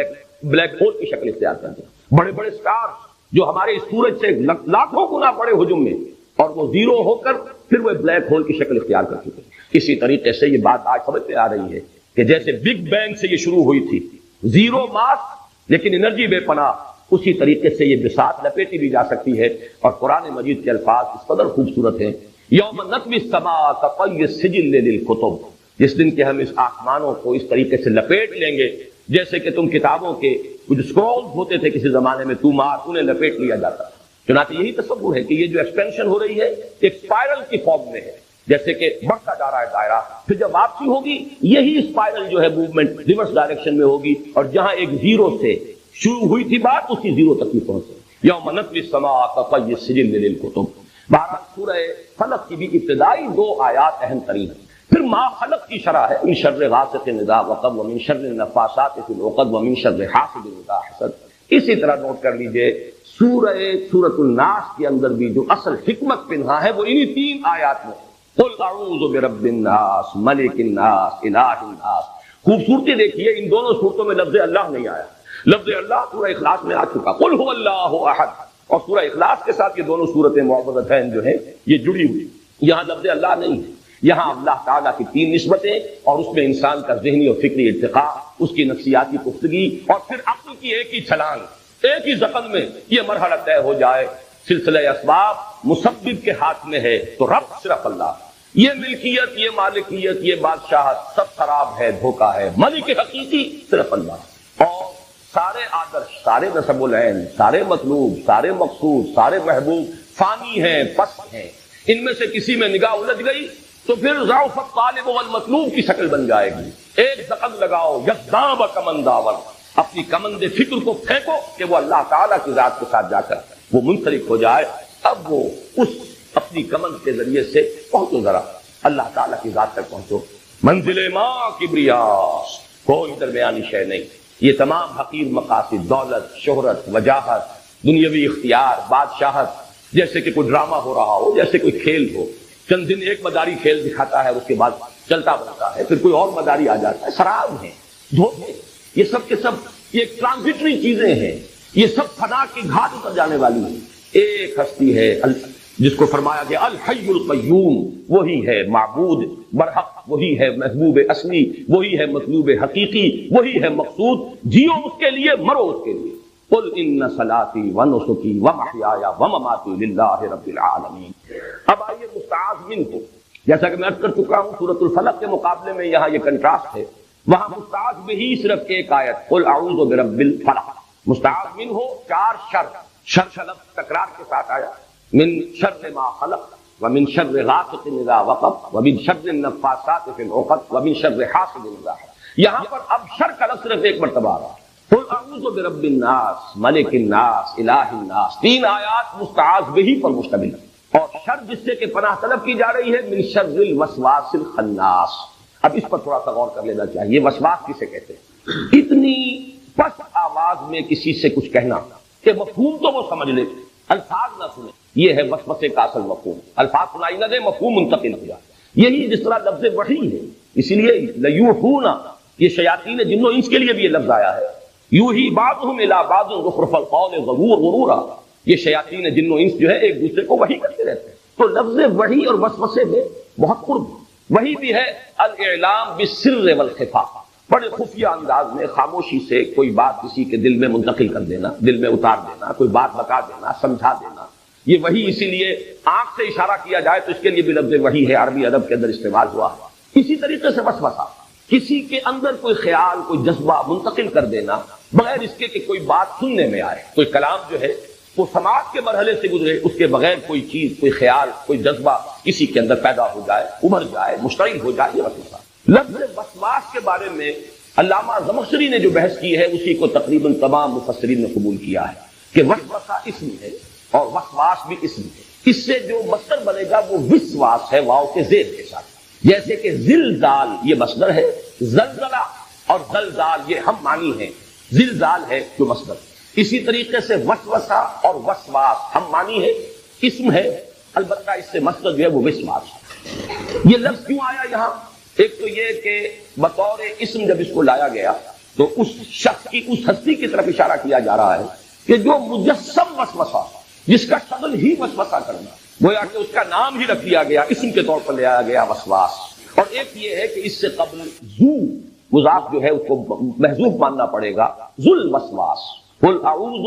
Speaker 1: بلیک ہول کی شکل اختیار کر دیا۔ بڑے بڑے سٹار جو ہمارے سورج سے لاکھوں گنا بڑے حجم میں، اور وہ زیرو ہو کر پھر وہ بلیک ہول کی شکل اختیار کر چکے۔ اسی طریقے سے یہ بات آج سمجھ میں آ رہی ہے کہ جیسے بگ بینگ سے یہ شروع ہوئی تھی، 0 ماس لیکن انرجی بے پناہ، اسی طریقے سے یہ بساط لپیٹی بھی جا سکتی ہے۔ اور قرآن مجید کے الفاظ اس قدر خوبصورت ہیں، یوم نطوی السماء کطی السجل للکتب، جس دن کے ہم اس آسمانوں کو اس طریقے سے لپیٹ لیں گے جیسے کہ تم کتابوں کے جو سکرولز ہوتے تھے کسی زمانے میں انہیں لپیٹ لیا جاتا تھا۔ چنانچہ یہی تصور ہے کہ یہ جو ایکسپینشن ہو رہی ہے ایک اسپائرل کی فارم میں ہے، جیسے کہ بڑھتا جا رہا ہے دائرہ، پھر جب واپسی ہوگی یہی اسپائرل جو ہے موومنٹ ریورس ڈائریکشن میں ہوگی، اور جہاں ایک 0 سے شروع ہوئی تھی بات اسی 0 تک ہی پہنچے۔ یوم نطوی السماء کطی السجل للکتب۔ بہرحال سورہ فلق کی بھی ابتدائی 2 آیات اہم ترین ہیں۔ پھر ما خلق کی شرح ہے، من شر غاسق اذا وقب ومن شر النفاثات فی العقد ومن شر حاسد اذا حسد۔ اسی طرح نوٹ کر لیجئے سورۃ الناس کے اندر بھی جو اصل حکمت پنہا ہے وہ انہی 3 آیات میں، قل اعوذ برب الناس ملک الناس الہ الناس۔ خوبصورتی دیکھیے، ان دونوں صورتوں میں لفظ اللہ نہیں آیا، لفظ اللہ سورہ اخلاص میں آ چکا، قل هو اللہ احد، اور سورہ اخلاص کے ساتھ یہ دونوں صورتیں معوذتین جو ہیں یہ جڑی ہوئی، یہاں لفظ اللہ نہیں ہے، یہاں اللہ تعالیٰ کی 3 نسبتیں، اور اس میں انسان کا ذہنی اور فکری ارتقاء، اس کی نفسیاتی پختگی، اور پھر عقل کی ایک ہی چھلانگ، ایک ہی زخم میں یہ مرحلہ طے ہو جائے۔ سلسلہ اسباب مسبب کے ہاتھ میں ہے تو رب صرف اللہ، یہ ملکیت، یہ مالکیت، یہ بادشاہت سب خراب ہے، دھوکہ ہے۔ ملک حقیقی صرف اللہ، اور سارے آدرش، سارے نسب العین، سارے مطلوب، سارے مقصود، سارے محبوب فانی ہیں، پست ہیں۔ ان میں سے کسی میں نگاہ الجھ گئی تو پھر ضعف الطالب والمطلوب کی شکل بن جائے گی۔ ایک دقن لگاؤ، یکداں بکمن داور، اپنی کمند فکر کو پھینکو کہ وہ اللہ تعالیٰ کی ذات کے ساتھ جا کر وہ منسلک ہو جائے۔ اب وہ اس اپنی کمند کے ذریعے سے پہنچو، ذرا اللہ تعالیٰ کی ذات تک پہنچو۔ منزل ماں کبریا، کوئی درمیانی شے نہیں۔ یہ تمام حقیر مقاصد، دولت، شہرت، وجاہت، دنیاوی اختیار، بادشاہت، جیسے کہ کوئی ڈرامہ ہو رہا ہو، جیسے کوئی کھیل ہو، چند دن ایک مداری کھیل دکھاتا ہے، اس کے بعد چلتا بنتا ہے، پھر کوئی اور مداری آ جاتا ہے۔ سراب ہیں، دھوکے، یہ سب کے سب یہ ٹرانزٹری چیزیں ہیں، یہ سب فنا کی گھاٹ اتر جانے والی ہیں۔ ایک ہستی ہے جس کو فرمایا گیا الحی القیوم، وہی ہے معبود برحق، وہی ہے محبوب اصلی، وہی ہے مطلوب حقیقی، وہی ہے مقصود۔ جیو اس کے لیے، مرو اس کے لیے۔ قل ان صلاتی ونسکی ومحیایا ومماتی للہ رب العالمین۔ اب آئیے مستعاذ منہ کو، جیسا کہ میں عرض کر چکا ہوں سورۃ الفلق کے مقابلے میں یہاں یہ کنٹراسٹ ہے۔ وہاں مستعاذ بہی صرف ایک آیت، قل اعوذ برب الفلق۔ مستعاذ منہ ہو چار شر لفظ تکرار کے ساتھ آیا، من شر ما خلق ومن شر غاسق اذا وقب ومن شر النفاثات في العقد ومن شر حاسد اذا حسد۔ یہاں پر اب شر کا لفظ صرف ایک مرتبہ آ رہا ہے، قل اعوذ برب الناس ملک الناس الہ الناس۔ تین آیات مستعاذ بہی پر مشتمل ہے، اور شر جس سے کہ پناہ طلب کی جا رہی ہے من شر الوسواس الخناس۔ اب اس پر تھوڑا سا غور کر لینا چاہیے، وسواس کسے کہتے ہیں؟ اتنی پست آواز میں کسی سے کچھ کہنا کہ مفہوم تو وہ سمجھ لے، الفاظ نہ سنے، یہ ہے وسوسے کا اصل مفہوم۔ الفاظ سنائی نہ دے، مفہوم منتقل ہو جائے۔ یہی جس طرح لفظ وحی ہے، اسی لیے لیوحون، یہ شیاطین جن و انس کے لیے بھی یہ لفظ آیا ہے، یوحی بعضهم الی بعض زخرف القول غرورا۔ یہ شیاطین جن و انس جو ہے ایک دوسرے کو وحی کرتے رہتے ہیں۔ تو لفظ وحی اور وسوسے میں بہت قرب۔ وحی بھی ہے الاعلام بالسر والخفا، بڑے خفیہ انداز میں خاموشی سے کوئی بات کسی کے دل میں منتقل کر دینا، دل میں اتار دینا، کوئی بات بتا دینا، سمجھا دینا۔ یہ وحی اسی لیے آنکھ سے اشارہ کیا جائے تو اس کے لیے بھی لفظ وحی ہے، عربی ادب کے اندر استعمال ہوا۔ اسی طریقے سے وسوسہ، کسی کے اندر کوئی خیال، کوئی جذبہ منتقل کر دینا بغیر اس کے کہ کوئی بات سننے میں آئے، کوئی کلام جو ہے وہ سماعت کے مرحلے سے گزرے، اس کے بغیر کوئی چیز، کوئی خیال، کوئی جذبہ کسی کے اندر پیدا ہو جائے، ابھر جائے، مشتعل ہو جائے، یہ وسوسہ۔ لفظ وسواس کے بارے میں علامہ زمخشری نے جو بحث کی ہے اسی کو تقریباً تمام مفسرین نے قبول کیا ہے کہ وسوسہ اسم ہے اور وسواس بھی اسم ہے۔ اس سے جو مصدر بنے گا وہ وسواس ہے، واو کے زیر کے ساتھ۔ جیسے کہ زلزال یہ مصدر ہے، زلزلہ اور زلزال یہ ہم معنی ہیں، زلزال ہے جو مصدر۔ اسی طریقے سے وسوسہ اور وسواس ہم معنی ہے، اسم ہے، البتہ اس سے مصدر جو ہے وہ وسواس ہے۔ یہ لفظ کیوں آیا یہاں؟ ایک تو یہ کہ بطور اسم جب اس کو لایا گیا تو اس شخص کی، اس ہستی کی طرف اشارہ کیا جا رہا ہے کہ جو مجسم وسوسہ، جس کا شکل ہی وسوسہ کرنا، گویا کہ اس کا نام ہی رکھ دیا گیا، اسم کے طور پر لے آیا گیا وسواس۔ اور ایک یہ ہے کہ اس سے قبل ذو مضاف جو ہے اس کو محذوف ماننا پڑے گا، ذو الوسواس۔ قل اعوذ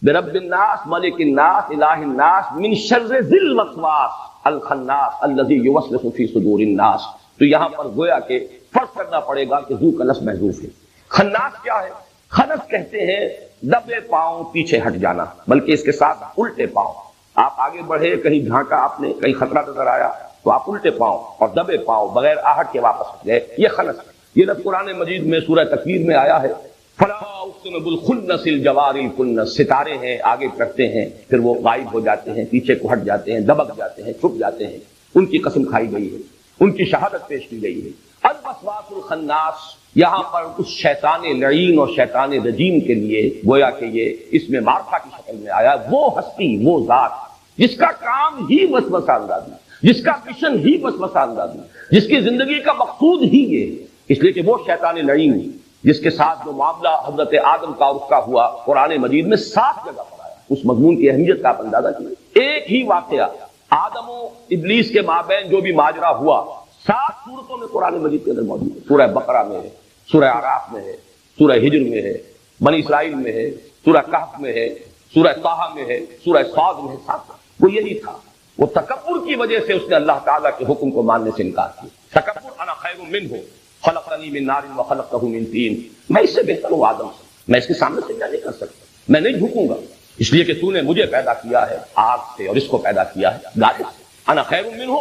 Speaker 1: برب الناس ملک الناس الہ الناس من شر ذی الوسواس الخناس الذی یوسوس فی صدور الناس۔ تو یہاں پر گویا کہ فرق کرنا پڑے گا کہ ذو کا لفظ محذوف ہے۔ خناس کیا ہے؟ خنس کہتے ہیں دبے پاؤں پیچھے ہٹ جانا، بلکہ اس کے ساتھ الٹے پاؤں۔ آپ آگے بڑھے، کہیں جھانکا آپ نے، کہیں خطرہ نظر آیا تو آپ الٹے پاؤں اور دبے پاؤں بغیر آہٹ کے واپس ہٹ گئے، یہ خنس ہے۔ یہ لفظ قرآن مجید میں سورہ تکویر میں آیا ہے، فلا اقسم بالخنس الجوار الکنس۔ ستارے ہیں، آگے کرتے ہیں پھر وہ غائب ہو جاتے ہیں، پیچھے کو ہٹ جاتے ہیں، دبک جاتے ہیں، چھپ جاتے ہیں، ان کی قسم کھائی گئی ہے، ان کی شہادت پیش کی گئی ہے۔ الوسواس الخناس یہاں پر اس شیطان لعین اور شیطان رجیم کے لیے گویا کہ یہ اس میں معرفہ کی شکل میں آیا، وہ ہستی، وہ ذات جس کا کام ہی وسوسہ اندازی، جس کا مشن ہی وسوسہ اندازی، جس کی زندگی کا مقصود ہی یہ ہے۔ اس لیے کہ وہ شیطان لعین جس کے ساتھ جو معاملہ حضرت آدم کا اور اس کا ہوا قرآن مجید میں 7 جگہ پر آیا، اس مضمون کی اہمیت کا آپ اندازہ کیجیے۔ ایک ہی واقعہ آدم و ابلیس کے مابین جو بھی ماجرا ہوا 7 سورتوں میں قرآن مجید کے اندر موجود ہے۔ سورہ بقرہ میں ہے، سورہ اعراف میں ہے، سورہ ہجر میں ہے، بنی اسرائیل میں ہے، سورہ کہف میں ہے، سورہ طٰہٰ میں ہے، سورہ صاد میں ہے، 7 وہ یہی تھا وہ تکبر کی وجہ سے اس نے اللہ تعالیٰ کے حکم کو ماننے سے انکار کیا. تکبر انا خیر منہ خلقتنی من نار وخلقتہ من طین، میں اس سے بہتر ہوں آدم سے، میں اس کے سامنے سجدہ نہیں کر سکتا، میں نہیں جھکوں گا، اس لیے کہ تو نے مجھے پیدا کیا ہے آگ سے اور اس کو پیدا کیا ہے گارے سے. انا خیر منہ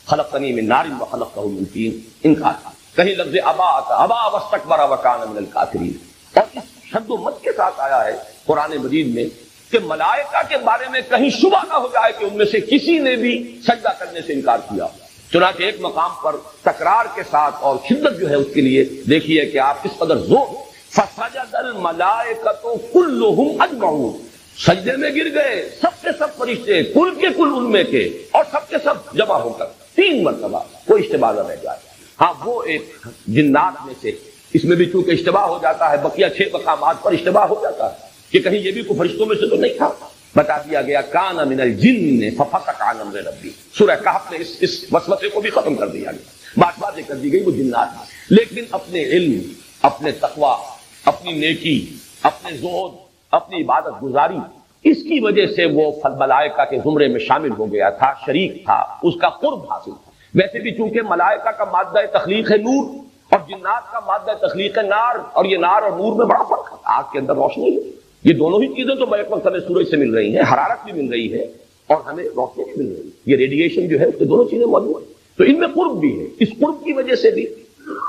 Speaker 1: خلقتنی من نار وخلقتہ من طین، انکار. کہیں لفظ ابا آتا، ابا واستکبر وکان من الکافرین، اور اس شد و مت کے ساتھ آیا ہے قرآن مجید میں کہ ملائکہ کے بارے میں کہیں شبہ نہ ہو جائے کہ ان میں سے کسی نے بھی سجدہ کرنے سے انکار کیا. چنانچہ ایک مقام پر تکرار کے ساتھ اور شدت جو ہے اس کے لیے دیکھیے کہ آپ کس قدر زور. فسجد الملائکۃ کلھم اجمعون، سجدے میں گر گئے سب کے سب فرشتے، کل کے کل ان میں کے، اور سب کے سب جمع ہو کر 3 مرتبہ، کوئی اشتباہ نہ رہ جائے. ہاں وہ ایک جنات میں سے، اس میں بھی چونکہ اشتباہ ہو جاتا ہے، بقیہ 6 مقامات پر اشتباہ ہو جاتا ہے کہ کہیں یہ بھی کوئی فرشتوں میں سے تو نہیں تھا. بتا دیا گیا کان من الجن ففسق عن امر ربی. سورہ کہف میں اس وسوسے کو بھی ختم کر دیا گیا، بات واضح کر دی گئی وہ جنات ہیں، لیکن اپنے علم، اپنے تقوی، اپنی نیکی، اپنے زہد، اپنی عبادت گزاری، اس کی وجہ سے وہ ملائکہ کے زمرے میں شامل ہو گیا تھا، شریک تھا، اس کا قرب حاصل تھا. ویسے بھی چونکہ ملائکہ کا مادہ تخلیق ہے نور اور جنات کا مادہ تخلیق ہے نار، اور یہ نار اور نور میں بڑا فرق ہے. آگ کے اندر روشنی ہے، یہ دونوں ہی چیزیں تو بیک وقت ہمیں سورج سے مل رہی ہیں، حرارت بھی مل رہی ہے اور ہمیں روشنی بھی مل رہی ہے، یہ ریڈیشن جو ہے اس سے دونوں چیزیں موجود ہیں. تو ان میں قرب بھی ہے، اس قرب کی وجہ سے بھی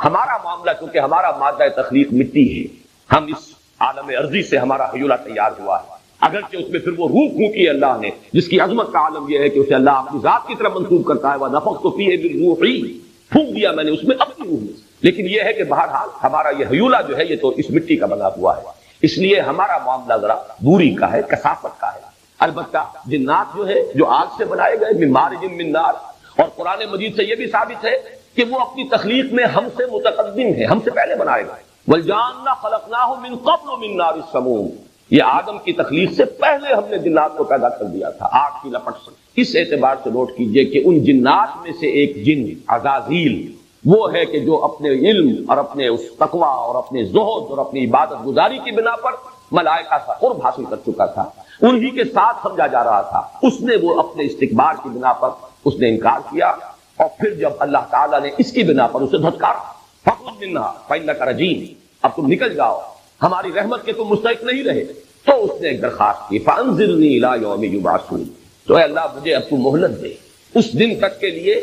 Speaker 1: ہمارا معاملہ، کیونکہ ہمارا مادہ تخلیق مٹی ہے، ہم اس عالم ارضی سے ہمارا حیولہ تیار ہوا ہے، اگرچہ اس میں پھر وہ روح پھونکی ہے اللہ نے، جس کی عظمت کا عالم یہ ہے کہ اسے اللہ اپنی ذات کی طرف منسوب کرتا ہے. وَنَفَخْتُ فِيهِ مِن رُوحِي، پھونک دیا میں نے اس میں اپنی روح میں. لیکن یہ ہے کہ بہرحال ہمارا یہ حیولہ جو ہے یہ تو اس مٹی کا بنا ہوا ہے، اس لیے ہمارا معاملہ ذرا دوری کا ہے، کثافت کا ہے. البتہ جنات جو ہے جو آگ سے بنائے گئے، من مارج من نار، اور قرآن مجید سے یہ بھی ثابت ہے کہ وہ اپنی تخلیق میں ہم سے متقدم ہے، ہم سے پہلے بنائے گئے. وَالْجَانَّ خَلَقْنَاهُ مِن قَبْلُ مِن نَارِ السَّمُومِ، یہ آدم کی تخلیق سے پہلے ہم نے جنات کو پیدا کر دیا تھا آگ کی لپٹ سے. اس اعتبار سے نوٹ کیجئے کہ ان جنات میں سے ایک جن عزازیل وہ ہے کہ جو اپنے علم اور اپنے اس تقوی اور اپنے زہد اور اپنی عبادت گزاری کی بنا پر ملائکہ کا قرب حاصل کر چکا تھا، انہی کے ساتھ سمجھا جا رہا تھا. اس نے وہ اپنے استکبار کی بنا پر اس نے انکار کیا، اور پھر جب اللہ تعالیٰ نے اس کی بنا پر اسے دھتکارا، فَخْرُجْ مِنْهَا فَإِنَّكَ رَجِيمٌ، اب تم نکل جاؤ، ہماری رحمت کے تم مستحق نہیں رہے. تو اس نے ایک درخواست کی، فَأَنظِرْنِي إِلَىٰ يَوْمِ يُبْعَثُونَ، تو اے اللہ مجھے اب تو مہلت دے اس دن تک کے لیے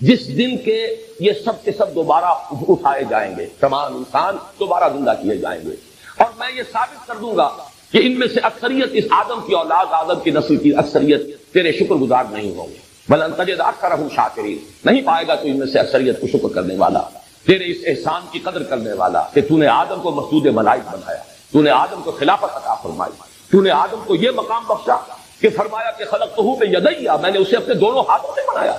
Speaker 1: جس دن کے یہ سب کے سب دوبارہ اٹھائے جائیں گے، تمام انسان دوبارہ زندہ کیے جائیں گے، اور میں یہ ثابت کر دوں گا کہ ان میں سے اکثریت، اس آدم کی اولاد، آدم کی نسل کی اکثریت تیرے شکر گزار نہیں ہوں گے. بَلْ تَجِدُ أَكْثَرَهُمْ شَاكِرِينَ، نہیں پائے گا تو ان میں سے اکثریت کو شکر کرنے والا، تیرے اس احسان کی قدر کرنے والا کہ تو نے آدم کو مسجود ملائک بنایا، تو نے آدم کو خلافت عطا فرمائی، تو نے آدم کو یہ مقام بخشا کہ فرمایا کہ خلقتہ بیدیا، میں نے اسے اپنے دونوں ہاتھوں سے بنایا.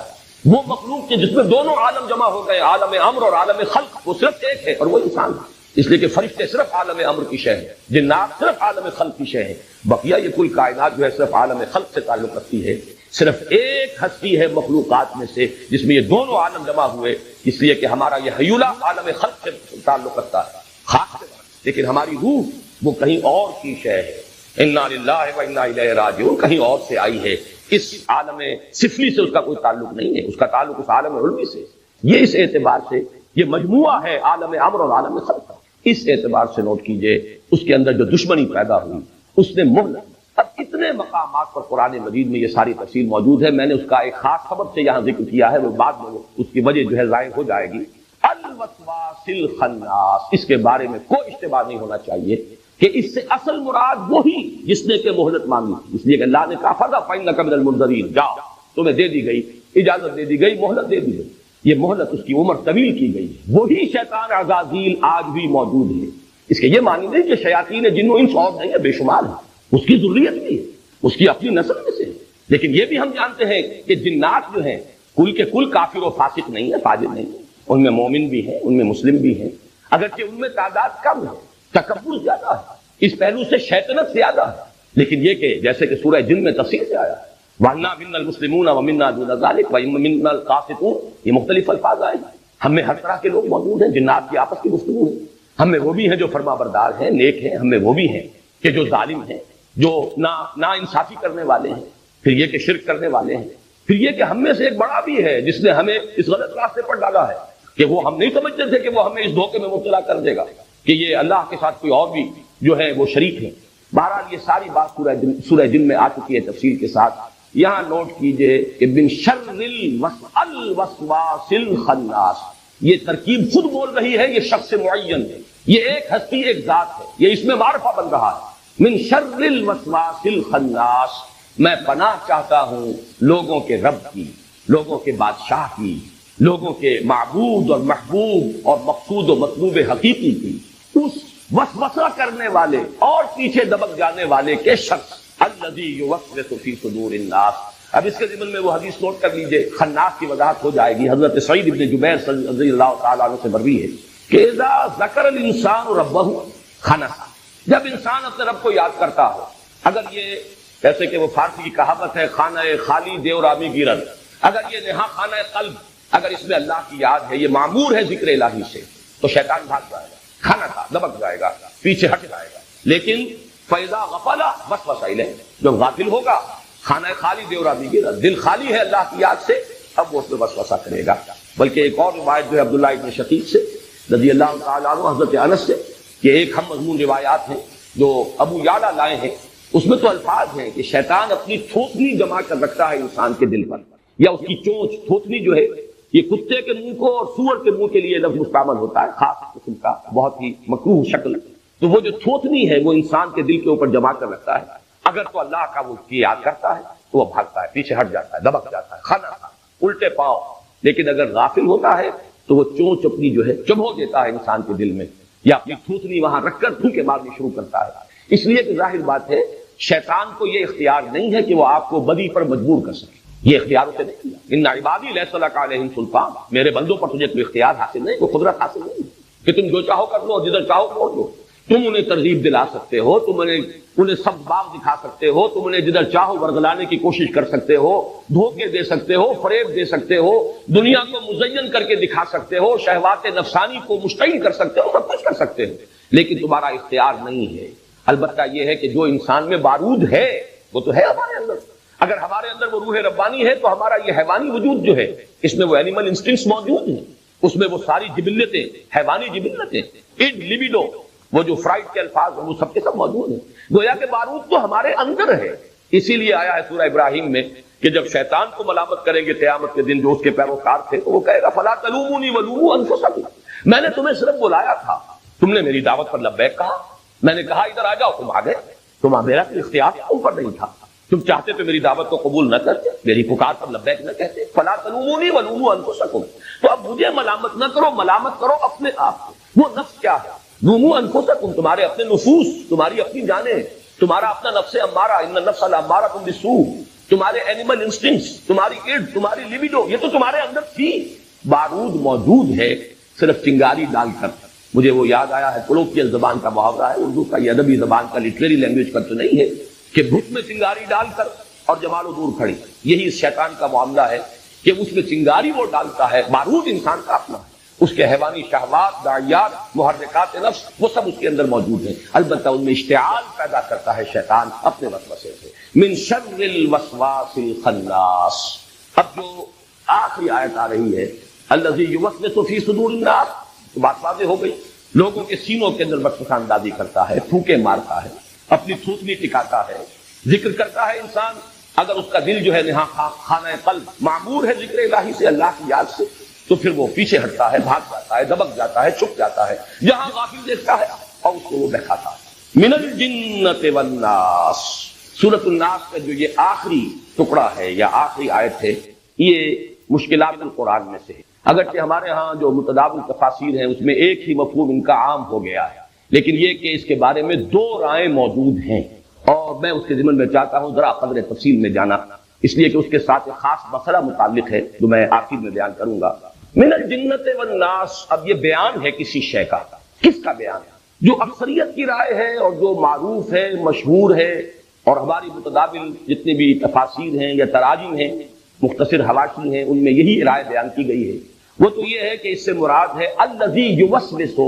Speaker 1: وہ مخلوق کے جس میں دونوں عالم جمع ہو گئے، عالم امر اور عالم خلق، وہ صرف ایک ہے اور وہ انسان ہے. اس لیے کہ فرشتے صرف عالم امر کی شے ہے، جنات صرف عالم خلق کی شے ہے، بقیہ یہ کل کائنات جو ہے صرف عالم خلق سے تعلق رکھتی ہے. صرف ایک ہستی ہے مخلوقات میں سے جس میں یہ دونوں عالم جمع ہوئے، اس لیے کہ ہمارا یہ حیولہ عالم خلق سے تعلق رکھتا ہے خاص سے، لیکن ہماری روح وہ کہیں اور کی شے ہے. انا للہ و انا الیہ راجعون، کہیں اور سے آئی ہے، اس عالم سفلی سے اس کا کوئی تعلق نہیں ہے، اس کا تعلق اس عالم علوی سے. یہ اس اعتبار سے یہ مجموعہ ہے عالم امر اور عالم خلق کا. اس اعتبار سے نوٹ کیجئے اس کے اندر جو دشمنی پیدا ہوئی اس نے مہلت. اب اتنے مقامات پر قرآن مجید میں یہ ساری تفصیل موجود ہے، میں نے اس کا ایک خاص سبب سے یہاں ذکر کیا ہے، وہ بعد میں اس کی وجہ جو ہے ظاہر ہو جائے گی. الوسواس الخناس، اس کے بارے میں کوئی اشتباہ نہیں ہونا چاہیے کہ اس سے اصل مراد وہی جس نے کہ مہلت مانگی، اس لیے کہ اللہ نے کہا فَذَا فَإِنَّكَ مِنَ الْمُنذَرِينَ، جاؤ تمہیں دے دی گئی اجازت، دے دی گئی مہلت، دے دی گئی. یہ مہلت اس کی عمر طویل کی گئی. وہی شیطان عزازیل آج بھی موجود ہے. اس کے یہ معنی نہیں کہ شیاطین جن و انس اور نہیں ہے، بے شمار ہے، اس کی ذریت بھی ہے، اس کی اپنی نسل میں سے ہے. لیکن یہ بھی ہم جانتے ہیں کہ جنات جو ہیں کل کے کل کافر و فاسق نہیں ہے، فاجر نہیں ہے، ان میں مومن بھی ہیں، ان میں مسلم بھی ہیں، اگرچہ ان میں تعداد کم ہے، تکبر زیادہ ہے، اس پہلو سے شیطنت زیادہ ہے. لیکن یہ کہ جیسے کہ سورہ جن میں تفصیل سے آیا ہے وَإِنَّا مِنَّا الْمُسْلِمُونَ وَمِنَّا دُونَ ذَلِكَ وَإِنَّا الْقَاسِطُونَ، یہ مختلف الفاظ آئے ہیں. ہم میں ہر طرح کے لوگ موجود ہیں، جنات کی آپس کی گفتگو ہے. ہم میں وہ بھی ہیں جو فرما بردار ہیں، نیک ہیں، ہم میں وہ بھی ہیں کہ جو ظالم ہیں، جو نا انصافی کرنے والے ہیں، پھر یہ کہ شرک کرنے والے ہیں، پھر یہ کہ ہم میں سے ایک بڑا بھی ہے جس نے ہمیں اس غلط راستے پر ڈالا ہے کہ وہ ہم نہیں سمجھتے تھے کہ وہ ہمیں اس دھوکے میں مبتلا کر دے گا کہ یہ اللہ کے ساتھ کوئی اور بھی جو ہے وہ شریک ہے۔ بہرحال یہ ساری بات سورہ جن میں آ چکی ہے تفصیل کے ساتھ۔ یہاں نوٹ کیجئے کہ من شر الوسواس الخناس، یہ ترکیب خود بول رہی ہے، یہ شخص معین ہے، یہ ایک ہستی ایک ذات ہے، یہ اس میں معرفہ بن رہا ہے۔ من شر الوسواس الخناس، میں پناہ چاہتا ہوں لوگوں کے رب کی، لوگوں کے بادشاہ کی، لوگوں کے معبود اور محبوب اور مقصود و مطلوب حقیقی کی، اس وسوسہ کرنے والے اور پیچھے دبک جانے والے کے شخص الذی یوسوس فی صدور الناس۔ اب اس کے ضمن میں وہ حدیث نوٹ کر لیجئے، خناس کی وضاحت ہو جائے گی۔ حضرت سعید بن جبیر رضی اللہ تعالیٰ عنہ سے مروی ہے کہ اذا ذکر الانسان ربہ خنس، جب انسان اپنے رب کو یاد کرتا ہو، اگر یہ جیسے کہ وہ فارسی کی کہاوت ہے خانہ خالی دیو رامی گیرن، اگر یہ نہا خانہ قلب، اگر اس میں اللہ کی یاد ہے، یہ معمور ہے ذکر الہی سے، تو شیطان بھاگ جائے گا، کھانا تھا دبک جائے گا، پیچھے ہٹ جائے گا۔ لیکن فَإِذَا غَفَلَ وَسْوَسَ إِلَيْهِ، جب غافل ہوگا، خانہ خالی دیو رامی گیرن، دل خالی ہے اللہ کی یاد سے، اب وہ اس میں وسوسہ کرے گا۔ بلکہ ایک اور روایت جو ہے عبداللہ ابن شقیق سے رضی اللہ تعالیٰ عنہ، حضرت انس سے، کہ ایک ہم مضمون روایات ہیں جو ابو یعلا لائے ہیں، اس میں تو الفاظ ہیں کہ شیطان اپنی تھوتنی جمع کر رکھتا ہے انسان کے دل پر، یا اس کی چونچ، تھوتنی جو ہے یہ کتے کے منہ کو اور سور کے منہ کے لیے لفظ مستعمل ہوتا ہے، خاص قسم کا، بہت ہی مکروہ شکل۔ تو وہ جو تھوتنی ہے وہ انسان کے دل کے اوپر جمع کر رکھتا ہے، اگر تو اللہ کا وہ یاد کرتا ہے تو وہ بھاگتا ہے، پیچھے ہٹ جاتا ہے، دبک جاتا ہے، کھانا الٹے پاؤں۔ لیکن اگر غافل ہوتا ہے تو وہ چونچ اپنی جو ہے چبھو دیتا ہے انسان کے دل میں، یا اپنی تھوتنی وہاں رکھ کر پھونکے مارنی شروع کرتا ہے۔ اس لیے کہ ظاہر بات ہے شیطان کو یہ اختیار نہیں ہے کہ وہ آپ کو بدی پر مجبور کر سکے، یہ اختیار اسے نہیں دیا۔ ان عبادی لیس لک علیہم سلطان، میرے بندوں پر تجھے کوئی اختیار حاصل نہیں، کوئی قدرت حاصل نہیں کہ تم جو چاہو کر لو، جدھر چاہو پہنچ لو۔ تم انہیں ترغیب دلا سکتے ہو، تم انہیں سب باغ دکھا سکتے ہو، تم انہیں جدھر چاہو ورگلانے کی کوشش کر سکتے ہو، دھوکے دے سکتے ہو، فریب دے سکتے ہو، دنیا کو مزین کر کے دکھا سکتے ہو، شہوات نفسانی کو مشتعل کر سکتے ہو، سب کچھ کر سکتے ہو، لیکن تمہارا اختیار نہیں ہے۔ البتہ یہ ہے کہ جو انسان میں بارود ہے وہ تو ہے ہمارے اندر، اگر ہمارے اندر وہ روح ربانی ہے تو ہمارا یہ حیوانی وجود جو ہے اس میں وہ اینیمل انسٹنکٹس موجود ہیں، اس میں وہ ساری جبلتیں، حیوانی جبلتیں، لیبیڈو، وہ جو فرائڈ کے الفاظ ہیں وہ سب کے سب موجود ہیں۔ گویا کہ بارود تو ہمارے اندر ہے۔ اسی لیے آیا ہے سورہ ابراہیم میں کہ جب شیطان کو ملامت کریں گے قیامت کے دن جو اس کے پیروکار تھے تو وہ کہے گا فلا تلومونی ولوموا انفسکم، میں نے تمہیں صرف بلایا تھا، تم نے میری دعوت پر لبیک کہا، میں نے کہا ادھر آ جاؤ، تم آ گئے، تم میرا کوئی اختیار تم پر نہیں تھا، تم چاہتے تو میری دعوت کو قبول نہ کرتے، میری پکار پر لبیک نہ کہتے۔ فلا تلومونی ولوموا انفسکم، تو اب مجھے ملامت نہ کرو، ملامت کرو اپنے آپ کو۔ وہ نفس کیا ہے؟ لوموا انفسکم، تمہارے اپنے نفوس، تمہاری اپنی جانیں، تمہارا اپنا نفس امارہ، ان النفس لامارۃ بالسوء، تمہارے اینیمل انسٹنکٹس، تمہاری اڈ، تمہاری لیبیڈو، یہ تو تمہارے اندر تھی۔ بارود موجود ہے، صرف چنگاری ڈال کر۔ مجھے وہ یاد آیا ہے، کولوکیل زبان کا محاورہ ہے، اردو کا، یہ ادبی زبان کا، لٹریری لینگویج کا تو نہیں ہے، کہ بھت میں چنگاری ڈال کر اور جمال و دور کھڑی۔ یہی اس شیطان کا معاملہ ہے کہ اس میں چنگاری وہ ڈالتا ہے، بارود انسان کا اپنا ہے، اس کے حیوانی شہوات، داعیات، محرکات نفس، وہ سب اس کے اندر موجود ہیں، البتہ ان میں اشتعال پیدا کرتا ہے شیطان اپنے وسوسے سے۔ من شر الوسواس الخناس۔ اب جو آخری آیت آ رہی ہے الذی یوسوس فی صدور الناس، تو بات واضح ہو گئی، لوگوں کے سینوں کے اندر وسوسہ اندازی کرتا ہے، پھونکے مارتا ہے، اپنی تھوتنی ٹکاتا ہے، ذکر کرتا ہے انسان، اگر اس کا دل جو ہے نہا خانہ قلب معمور ہے ذکر الہی سے، اللہ کی یاد سے، تو پھر وہ پیچھے ہٹتا ہے، بھاگ جاتا ہے، دبک جاتا ہے، چھپ جاتا ہے، جہاں غافل دیکھتا ہے اور اس کو وہ بہکاتا ہے۔ من الجنۃ والناس، سورۃ الناس کا جو یہ آخری ٹکڑا ہے یا آخری آیت ہے، یہ مشکلات القرآن میں سے ہے۔ اگرچہ ہمارے ہاں جو متداول تفاسیر ہیں اس میں ایک ہی مفہوم ان کا عام ہو گیا ہے، لیکن یہ کہ اس کے بارے میں دو رائے موجود ہیں، اور میں اس کے ضمن میں چاہتا ہوں ذرا قدر تفصیل میں جانا، اس لیے کہ اس کے ساتھ ایک خاص مسئلہ متعلق ہے جو میں آخر میں بیان کروں گا۔ من الجنت والناس، اب یہ بیان ہے کسی شے کا، کس کا بیان ہے؟ جو اکثریت کی رائے ہے اور جو معروف ہے، مشہور ہے، اور ہماری متداول جتنی بھی تفاسیر ہیں یا تراجم ہیں، مختصر حواشی ہیں، ان میں یہی رائے بیان کی گئی ہے۔ وہ تو یہ ہے کہ اس سے مراد ہے الذی یوسوس،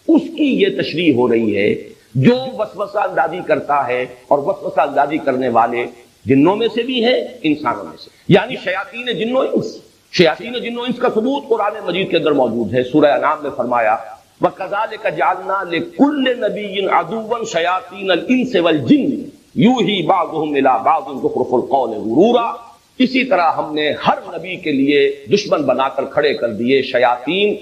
Speaker 1: اس کی یہ تشریح ہو رہی ہے جو وسوسہ اندازی کرتا ہے، اور وسوسہ اندازی کرنے والے جنوں میں سے بھی ہے انسانوں میں سے، یعنی شیاطین جن و انس۔ شیاطین جن و انس کا ثبوت قرآن مجید کے اندر موجود ہے۔ سورہ انعام میں فرمایا وَكَذَلِكَ جَعَلْنَا لِكُلِّ نَبِيٍّ عَدُوًّا شَيَاطِينَ الْإِنسِ وَالْجِنِّ يُوحِي بَعْضُهُمْ إِلَىٰ بَعْضٍ زُخْرُفَ الْقَوْلِ غُرُورًا۔ اسی طرح ہم نے ہر نبی کے لیے دشمن بنا کر کھڑے کر دیے شیاطین،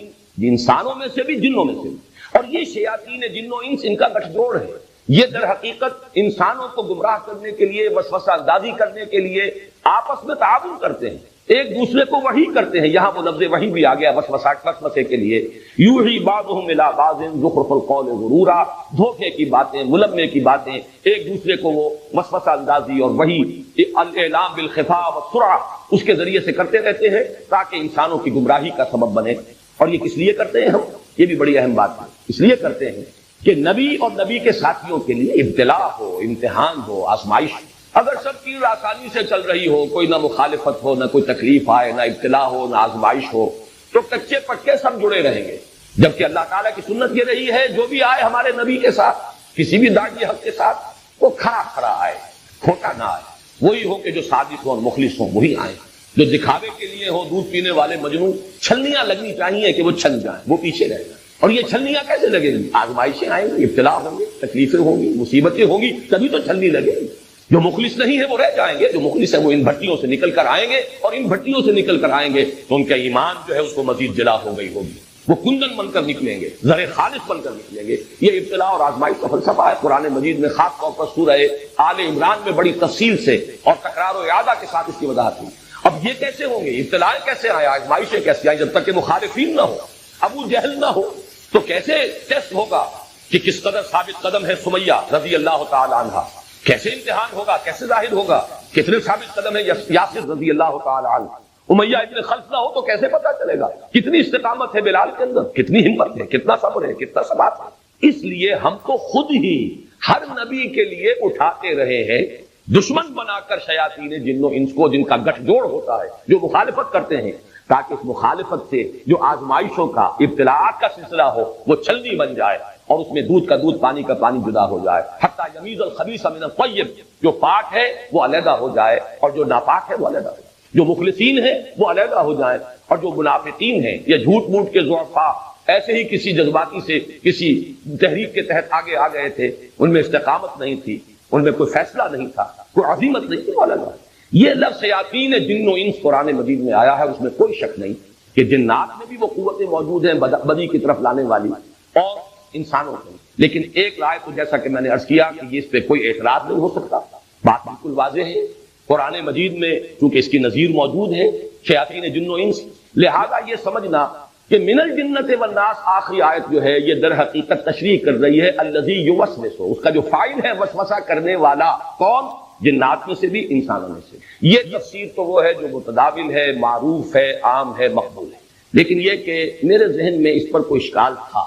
Speaker 1: انسانوں میں سے بھی جنوں میں سے بھی۔ اور یہ شیاطین جن و انس ان کا گٹھ جوڑ ہے، یہ در حقیقت انسانوں کو گمراہ کرنے کے لیے، وسوسہ اندازی کرنے کے لیے آپس میں تعاون کرتے ہیں، ایک دوسرے کو وحی کرتے ہیں۔ یہاں وہ لفظ وحی بھی آ گیا وسوسے کے لیے۔ یوحی بعضهم الی بعض زخرف القول غرورا، دھوکے کی باتیں، ملمے کی باتیں، ایک دوسرے کو وہ وسوسہ اندازی اور وحی الاعلام بالخفاء والسرعہ اس کے ذریعے سے کرتے رہتے ہیں تاکہ انسانوں کی گمراہی کا سبب بنے۔ اور یہ کس لیے کرتے ہیں ہم؟ یہ بھی بڑی اہم بات ہے۔ اس لیے کرتے ہیں کہ نبی اور نبی کے ساتھیوں کے لیے ابتلاء ہو، امتحان ہو، آزمائش ہو۔ اگر سب چیز آسانی سے چل رہی ہو، کوئی نہ مخالفت ہو، نہ کوئی تکلیف آئے، نہ ابتلاء ہو، نہ آزمائش ہو، تو کچے پکے سب جڑے رہیں گے۔ جبکہ اللہ تعالیٰ کی سنت یہ رہی ہے جو بھی آئے ہمارے نبی کے ساتھ، کسی بھی داعی حق کے ساتھ، وہ کھڑا آئے، کھوٹا نہ آئے۔ وہی ہو کہ جو صادق ہوں اور مخلص ہوں وہی آئے۔ جو دکھاوے کے لیے ہو، دودھ پینے والے مجنون، چھلنیاں لگنی چاہیے کہ وہ چھل جائیں، وہ پیچھے رہ جائیں۔ اور یہ چھلنیاں کیسے لگیں گی؟ آزمائشیں آئیں گی، ابتلاء ہوں گے، تکلیفیں ہوں گی، مصیبتیں ہوں گی، تبھی تو چھلنی لگے گی۔ جو مخلص نہیں ہے وہ رہ جائیں گے، جو مخلص ہے وہ ان بھٹیوں سے نکل کر آئیں گے، اور ان بھٹیوں سے نکل کر آئیں گے تو ان کا ایمان جو ہے اس کو مزید جلا ہو گئی ہوگی، وہ کندن بن کر نکلیں گے، زر خالص بن کر نکلیں گے۔ یہ ابتلاء اور آزمائش کا فلسفہ ہے قرآن مجید میں، خاص طور پر سورہ آل عمران میں بڑی تفصیل سے اور تکرار و اعادہ کے ساتھ اس کی وضاحت ہوئی۔ اب یہ کیسے ہوں گے؟ ابتلاء کیسے آئے، آزمائشیں کیسے آئیں؟ جب تک کہ مخالفین نہ ہو، ابو جہل نہ ہو، تو کیسے ٹیسٹ ہوگا کہ کس قدر ثابت قدم ہے سمیہ رضی اللہ تعالی عنہ؟ کیسے امتحان ہوگا، کیسے ظاہر ہوگا کتنے ثابت قدم ہے یاسر رضی اللہ تعالی عنہ؟ امیہ ابن خلف نہ ہو تو کیسے پتا چلے گا کتنی استقامت ہے بلال کے اندر، کتنی ہمت ہے، کتنا صبر ہے، کتنا ثبات ہے۔ اس لیے ہم تو خود ہی ہر نبی کے لیے اٹھاتے رہے ہیں دشمن بنا کر شیاطین جن و انس کو، جن کا گٹھ جوڑ ہوتا ہے، جو مخالفت کرتے ہیں، تاکہ اس مخالفت سے جو آزمائشوں کا، ابتلاءات کا سلسلہ ہو وہ چھلنی بن جائے اور اس میں دودھ کا دودھ، پانی کا پانی جدا ہو جائے، حتی یمیز الخبیث من الطیب، جو پاک ہے وہ علیحدہ ہو جائے اور جو ناپاک ہے وہ علیحدہ ہو جائے، جو مخلصین ہیں وہ علیحدہ ہو جائیں اور جو منافقین ہیں یا جھوٹ موٹ کے ضعفاء ایسے ہی کسی جذباتی سے کسی تحریک کے تحت آگے آ گئے تھے، ان میں استقامت نہیں تھی، ان میں کوئی فیصلہ نہیں تھا، کوئی عزیمت نہیں تھی، وہ علیحدہ۔ یہ لفظ شیاطین جن و انس قرآن مجید میں آیا ہے، اس میں کوئی شک نہیں کہ جنات میں بھی وہ قوتیں موجود ہیں بدی کی طرف لانے والی، اور انسانوں میں۔ لیکن ایک رائے تو جیسا کہ میں نے عرض کیا کہ اس پہ کوئی اعتراض نہیں ہو سکتا، بات بالکل واضح ہے۔ قرآن مجید میں چونکہ اس کی نظیر موجود ہے شیاطین جن و انس، لہذا یہ سمجھنا کہ من الجنت والناس آخری آیت جو ہے یہ در حقیقت تشریح کر رہی ہے الذی یوسوس، اس کا جو فاعل ہے وسوسہ کرنے والا، کون؟ جنات میں سے بھی، انسانوں میں سے۔ یہ تفسیر تو وہ ہے جو متداول ہے، معروف ہے، عام ہے، مقبول ہے، لیکن یہ کہ میرے ذہن میں اس پر کوئی اشکال تھا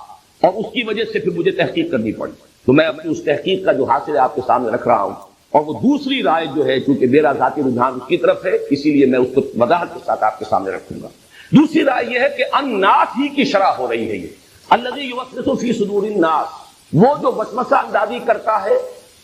Speaker 1: اور اس کی وجہ سے پھر مجھے تحقیق کرنی پڑی، تو میں اپنی اس تحقیق کا جو حاصل ہے آپ کے سامنے رکھ رہا ہوں، اور وہ دوسری رائے جو ہے چونکہ میرا ذاتی رجحان اس کی طرف ہے، اسی لیے میں اس کو وضاحت کے ساتھ آپ کے سامنے رکھوں گا۔ دوسری رائے یہ ہے کہ الناس ہی کی شرح ہو رہی ہے، یہ الذی یوسوس فی صدور الناس، وہ جو وسوسہ اندازی کرتا ہے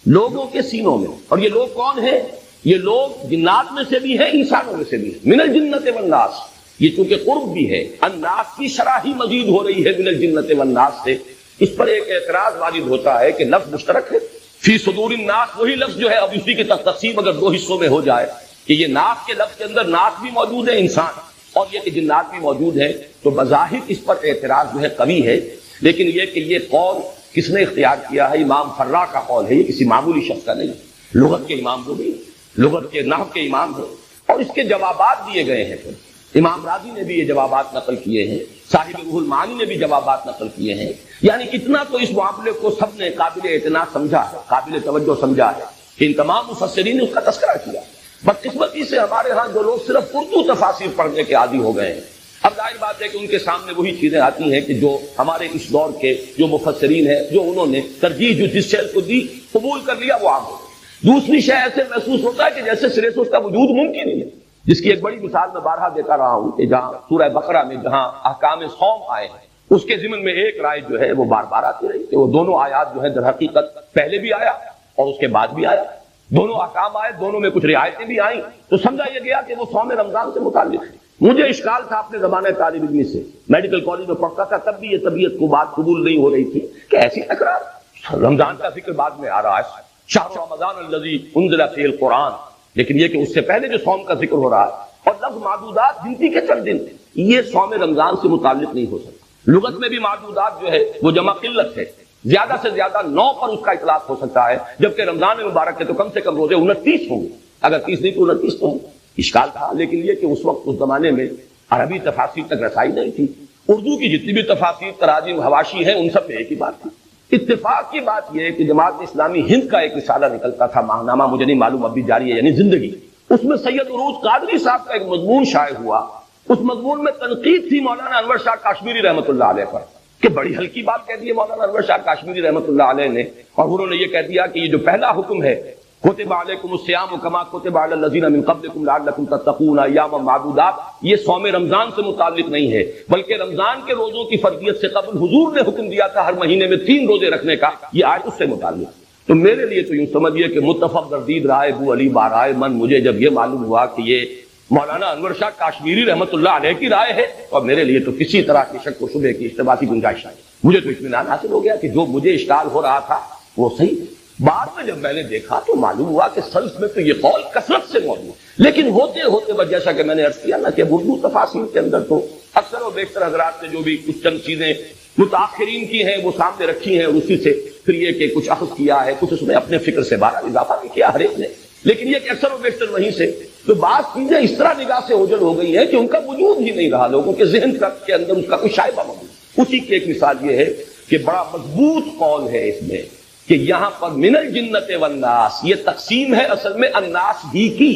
Speaker 1: لوگوں کے سینوں میں، اور یہ لوگ کون ہیں؟ یہ لوگ جنات میں سے بھی ہیں، انسانوں میں سے بھی ہیں، من الجنت والناس، یہ چونکہ قرب بھی ہے، الناس کی شرح ہی مزید ہو رہی ہے من الجنت والناس سے۔ اس پر ایک اعتراض وارد ہوتا ہے کہ لفظ مشترک ہے، فی صدور الناس وہی لفظ جو ہے، اب اسی کی تقسیم اگر دو حصوں میں ہو جائے کہ یہ ناس کے لفظ کے اندر ناس بھی موجود ہے انسان، اور یہ کہ جنات بھی موجود ہیں، تو بظاہر اس پر اعتراض جو ہے قوی ہے، لیکن یہ کہ یہ قول کس نے اختیار کیا ہے؟ امام فرا کا قول ہے، یہ کسی معمولی شخص کا نہیں، لغت کے امام جو بھی، لغت کے نحو کے امام ہیں، اور اس کے جوابات دیے گئے ہیں۔ پھر امام راضی نے بھی یہ جوابات نقل کیے ہیں، صاحب روح المعانی نے بھی جوابات نقل کیے ہیں، یعنی اتنا تو اس معاملے کو سب نے قابل اعتناء سمجھا ہے، قابل توجہ سمجھا ہے کہ ان تمام مفسرین نے اس کا تذکرہ کیا۔ بدقسمتی سے ہمارے ہاں جو لوگ صرف اردو تفاسیر پڑھنے کے عادی ہو گئے ہیں، اب ظاہر بات ہے کہ ان کے سامنے وہی چیزیں آتی ہیں کہ جو ہمارے اس دور کے جو مفسرین ہیں، جو انہوں نے ترجیح جو جس شے کو دی قبول کر لیا وہ عام ہو گئی۔ دوسری شے ایسے محسوس ہوتا ہے کہ جیسے سرے سے اس کا وجود ممکن ہی ہے، جس کی ایک بڑی مثال میں بارہا دیکھا رہا ہوں کہ جہاں سورہ بقرہ میں جہاں احکام صوم آئے ہیں، اس کے ضمن میں ایک رائے جو ہے وہ بار بار آتی رہی کہ وہ دونوں آیات جو ہے در حقیقت پہلے بھی آیا اور اس کے بعد بھی آیا، دونوں احکام آئے، دونوں میں کچھ رعایتیں بھی آئیں، تو سمجھا یہ گیا کہ وہ صوم رمضان سے متعلق ہے۔ مجھے اشکال تھا اپنے زمانے طالب علمی سے، میڈیکل کالج میں پڑھتا تھا، تب بھی یہ طبیعت کو بات قبول نہیں ہو رہی تھی کہ ایسی تکرار، رمضان کا ذکر بعد میں آ رہا ہے، شہر رمضان الذی انزل فیہ القرآن، لیکن یہ کہ اس سے پہلے جو صوم کا ذکر ہو رہا ہے، اور لفظ معدودات گنتی کے چند دن، یہ صوم رمضان سے متعلق نہیں ہو سکتا۔ لغت میں بھی معدودات جو ہے وہ جمع قلت ہے، زیادہ سے زیادہ 9 پر اس کا اطلاق ہو سکتا ہے، جبکہ رمضان مبارک کے تو کم سے کم روزے 29 ہوں گے، اگر 30 نہیں تو 29 تو ہوں۔ اشکال تھا، لیکن یہ کہ اس وقت اس زمانے میں عربی تفاسیر تک رسائی نہیں تھی، اردو کی جتنی بھی تفاسیر تراجم حواشی ہیں ان سب میں ایک ہی بات تھی۔ اتفاق کی بات یہ ہے کہ جماعت اسلامی ہند کا ایک رسالہ نکلتا تھا، ماہنامہ، مجھے نہیں معلوم اب بھی جاری ہے یعنی زندگی، اس میں سید عروج قادری صاحب کا ایک مضمون شائع ہوا، اس مضمون میں تنقید تھی مولانا انور شاہ کاشمیری رحمۃ اللہ علیہ پر، کہ بڑی ہلکی بات کہہ دی ہے مولانا انور شاہ کاشمیری رحمۃ اللہ علیہ نے، اور انہوں نے یہ کہہ دیا کہ یہ جو پہلا حکم ہے کتب علیکم الصیام کما کتب علی الذین من قبلکم لعلکم تتقون ایاما معدودات، یہ صوم رمضان سے متعلق نہیں ہے، بلکہ رمضان کے روزوں کی فرضیت سے قبل حضور نے حکم دیا تھا ہر مہینے میں 3 روزے رکھنے کا، یہ آج اس سے متعلق۔ تو میرے لیے تو یوں سمجھیے کہ متفق گردید رائے ابو علی بارائے من، مجھے جب یہ معلوم ہوا کہ یہ مولانا انور شاہ کاشمیری رحمۃ اللہ علیہ کی رائے ہے، اور میرے لیے تو کسی طرح کی شک و شبہ کی اشتباہ کی گنجائش ہے، مجھے تو اطمینان حاصل ہو گیا کہ جو مجھے اشکال ہو رہا تھا وہ صحیح ہے۔ بعد میں جب میں نے دیکھا تو معلوم ہوا کہ سلف میں تو یہ قول کثرت سے موجود ہے، لیکن ہوتے ہوتے بس جیسا کہ میں نے عرض کیا نا کہ اردو تفاسیر کے اندر تو اکثر و بیشتر حضرات نے جو بھی کچھ چند چیزیں متاخرین کی ہیں وہ سامنے رکھی ہیں، اور اسی سے پھر یہ کہ کچھ اخذ کیا ہے، کچھ اس میں اپنے فکر سے باہر اضافہ بھی کیا ہر ایک نے، لیکن یہ کہ اکثر و بیشتر وہیں سے تو بعض چیزیں اس طرح نگاہ سے اوجھل ہو گئی ہیں کہ ان کا وجود ہی نہیں رہا، لوگوں کے ذہن کے اندر اس کا کوئی شائبہ موجود۔ اسی کی ایک مثال یہ ہے کہ بڑا مضبوط قول ہے اس میں کہ یہاں پر من الجنت والناس، یہ تقسیم ہے اصل میں الناس ہی کی،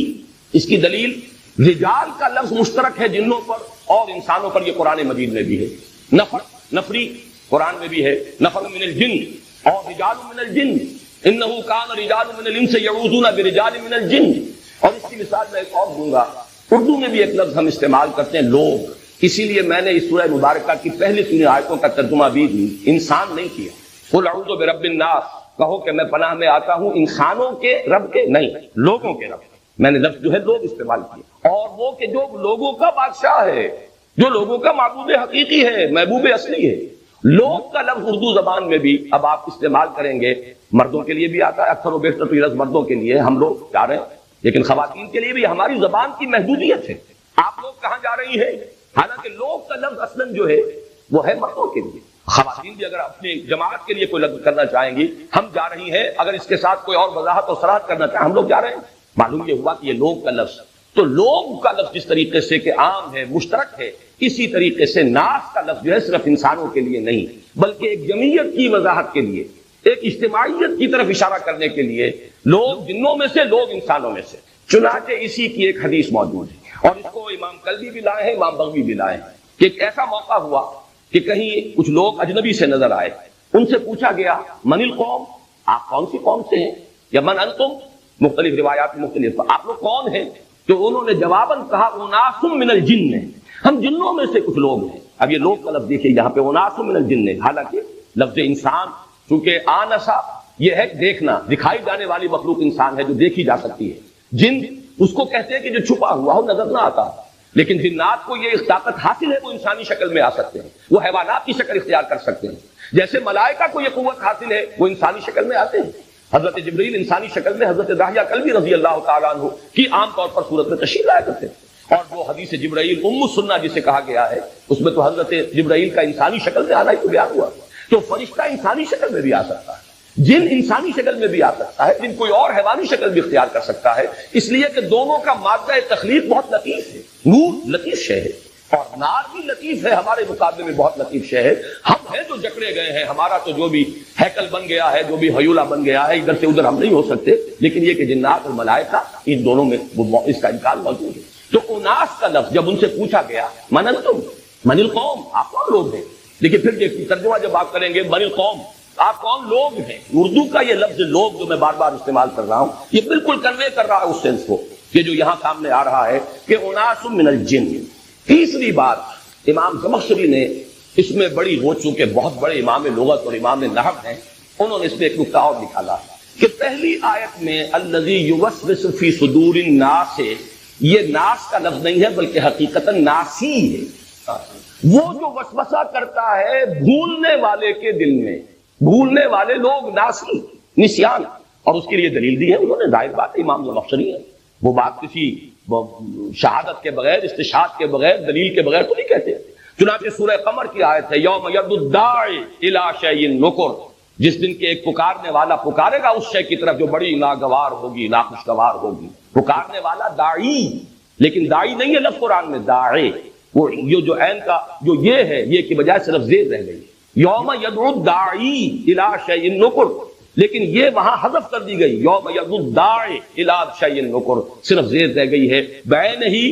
Speaker 1: اس کی دلیل رجال کا لفظ مشترک ہے جنوں پر اور انسانوں پر، یہ قرآن مجید میں بھی ہے، نفری قرآن میں بھی ہے، نفر من الجن اور رجال من الجن، انہ کان رجال من الانس یعوذون برجال من الجن۔ اور اس کی مثال میں ایک اور دوں گا، اردو میں بھی ایک لفظ ہم استعمال کرتے ہیں لوگ، اسی لیے میں نے اس سورہ مبارکہ کی پہلی 3 آیتوں کا ترجمہ بھی انسان نہیں کیا، قل اعوذ برب الناس، کہو کہ میں پناہ میں آتا ہوں انسانوں کے رب کے، نہیں لوگوں کے رب کے، میں نے لفظ جو ہے لوگ استعمال کیا، اور وہ کہ جو لوگوں کا بادشاہ ہے، جو لوگوں کا معبود حقیقی ہے، محبوب اصلی ہے۔ لوگ کا لفظ اردو زبان میں بھی اب آپ استعمال کریں گے، مردوں کے لیے بھی آتا ہے، اکثر و بیشتر تو یہ لفظ مردوں کے لیے ہم لوگ جا رہے ہیں، لیکن خواتین کے لیے بھی ہماری زبان کی محدودیت ہے، آپ لوگ کہاں جا رہی ہیں، حالانکہ لوگ کا لفظ اصلاً جو ہے وہ ہے مردوں کے لیے، خواتین بھی اگر اپنی جماعت کے لیے کوئی لفظ کرنا چاہیں گی، ہم جا رہی ہیں، اگر اس کے ساتھ کوئی اور وضاحت اور صراحت کرنا چاہیں ہم لوگ جا رہے ہیں، معلوم یہ ہوا کہ یہ لوگ کا لفظ، تو لوگ کا لفظ جس طریقے سے کہ عام ہے، مشترک ہے، اسی طریقے سے ناس کا لفظ جو ہے صرف انسانوں کے لیے نہیں بلکہ ایک جمعیت کی وضاحت کے لیے، ایک اجتماعیت کی طرف اشارہ کرنے کے لیے، لوگ جنوں میں سے، لوگ انسانوں میں سے۔ چنانچہ اسی کی ایک حدیث موجود ہے، اور اس کو امام قلبی بھی لائے ہیں، امام بغوی بھی لائے ہیں، کہ ایک ایسا موقع ہوا کہ کہیں کچھ لوگ اجنبی سے نظر آئے، ان سے پوچھا گیا من القوم، آپ کون سی قوم سے ہیں، یا من انتم، مختلف روایات مختلف، آپ لوگ کون ہیں؟ تو انہوں نے جواباً کہا اناس من الجن، ہم جنوں میں سے کچھ لوگ ہیں۔ اب یہ لوگ کا لفظ دیکھیے یہاں پہ اناس من الجن، حالانکہ لفظ انسان چونکہ آنسا یہ ہے دیکھنا، دکھائی جانے والی مخلوق انسان ہے جو دیکھی جا سکتی ہے، جن اس کو کہتے ہیں کہ جو چھپا ہوا ہو، نظر نہ آتا، لیکن جنات کو یہ طاقت حاصل ہے، وہ انسانی شکل میں آ سکتے ہیں، وہ حیوانات کی شکل اختیار کر سکتے ہیں، جیسے ملائکہ کو یہ قوت حاصل ہے، وہ انسانی شکل میں آتے ہیں۔ حضرت جبرائیل انسانی شکل میں حضرت داہیہ کلبی رضی اللہ تعالیٰ عنہ کی عام طور پر صورت میں تشریف لایا کرتے ہیں، اور وہ حدیث جبرائیل ام السنہ جسے کہا گیا ہے، اس میں تو حضرت جبرائیل کا انسانی شکل میں آنا ہی تو بیان ہوا، تو فرشتہ انسانی شکل میں بھی آ سکتا ہے، جن انسانی شکل میں بھی آ سکتا ہے، جن کوئی اور حیوانی شکل بھی اختیار کر سکتا ہے، اس لیے کہ دونوں کا مادہ تخلیق بہت لطیف ہے، نور لطیف شے ہے اور نار بھی لطیف ہے، ہمارے مقابلے میں بہت لطیف شے ہے، ہم ہیں جو جکڑے گئے ہیں، ہمارا تو جو بھی ہیکل بن گیا ہے، جو بھی ہیولہ بن گیا ہے، ادھر سے ادھر ہم نہیں ہو سکتے، لیکن یہ کہ جنات اور ملائکہ ان دونوں میں اس کا امکان موجود ہے۔ تو اناس کا لفظ جب ان سے پوچھا گیا من انتم، من القوم، آپ کون لوگ ہیں، لیکن پھر یہ ترجمہ جب آپ کریں گے من القوم، آپ کون لوگ ہیں، اردو کا یہ لفظ لوگ جو میں بار بار استعمال کر رہا ہوں، یہ بالکل کنوے کر رہا ہے اس سینس کو، یہ جو یہاں سامنے آ رہا ہے کہ اناس من الجن۔ تیسری بات امام زمخشری نے اس میں بڑی، وہ چونکہ بہت بڑے امام لغت اور امام نحو ہیں، انہوں نے اس میں ایک نکتہ اور نکالا کہ پہلی آیت میں الذی یوسوس فی صدور الناس سے یہ ناس کا لفظ نہیں ہے بلکہ حقیقتاً ناسی ہے، وہ جو وسوسہ کرتا ہے بھولنے والے کے دل میں، بھولنے والے لوگ ناسی، نسیان، اور اس کے لیے دلیل دی ہے انہوں نے، ظاہر بات ہے امام زمخشری ہے، وہ بات کسی شہادت کے بغیر، استشہاد کے بغیر، دلیل کے بغیر تو نہیں کہتے۔ چنانچہ سورہ قمر کی آیت ہے یوم یدعو الداعی الی شیء نکر، جس دن کے ایک پکارنے والا پکارے گا اس شے کی طرف جو بڑی ناگوار ہوگی، ناخوشگوار ہوگی، پکارنے والا داعی، لیکن داعی نہیں ہے لفظ قرآن میں، داعی، وہ یہ جو عین کا جو یہ ہے، یہ کی بجائے صرف زیر رہ گئی، یوم یدعو الداعی الی شیء نکر، لیکن یہ وہاں حذف کر دی گئی، یوم یدعو الداعی الی شیء نکر، صرف زیر رہ گئی ہے، بیان ہی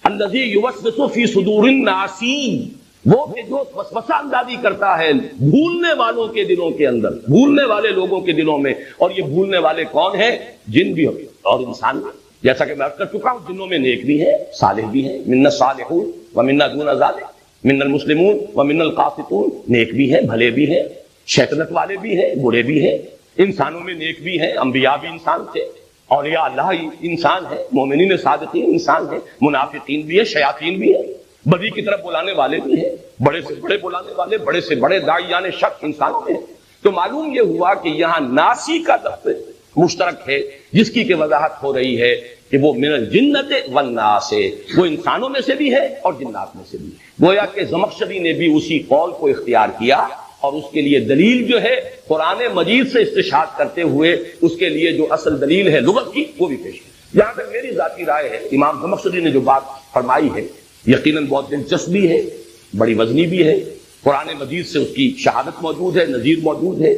Speaker 1: الذی یوسوس فی صدور الناس، وہ کہ جو وسوسہ اندازی کرتا ہے بھولنے والوں کے دلوں کے اندر، بھولنے والے لوگوں کے دلوں میں، اور یہ بھولنے والے کون ہیں؟ جن بھی اور انسان بھی، جیسا کہ میں عرض کر چکا ہوں، جنوں میں نیک بھی ہیں، صالح بھی ہیں، منا الصالحون ومنا دون ذلک، منا المسلمون ومنا القاسطون، نیک بھی ہیں، بھلے بھی ہیں، شیطنت والے بھی ہیں، برے بھی ہیں، انسانوں میں نیک بھی ہیں، انبیاء بھی انسان تھے، اولیاء اللہ انسان ہے، مومنین صادقین انسان ہیں، منافقین بھی ہیں، شیاطین بھی ہیں، بدی کی طرف بلانے والے بھی ہیں، بڑے سے بڑے بلانے والے، بڑے سے بڑے داعیان شک انسانوں میں ہیں۔ تو معلوم یہ ہوا کہ یہاں ناسی کا لفظ مشترک ہے، جس کی کہ وضاحت ہو رہی ہے کہ وہ من الجنت والناس، وہ انسانوں میں سے بھی ہے اور جنات میں سے بھی ہے۔ گویا کہ زمخشری نے بھی اسی قول کو اختیار کیا، اور اس کے لیے دلیل جو ہے قرآن مجید سے استشہاد کرتے ہوئے اس کے لیے جو اصل دلیل ہے لغت کی وہ بھی پیش کی۔ جہاں تک میری ذاتی رائے ہے، امام زمخشری نے جو بات فرمائی ہے یقیناً بہت دلچسپ بھی ہے، بڑی وزنی بھی ہے، قرآن مجید سے اس کی شہادت موجود ہے، نظیر موجود ہے،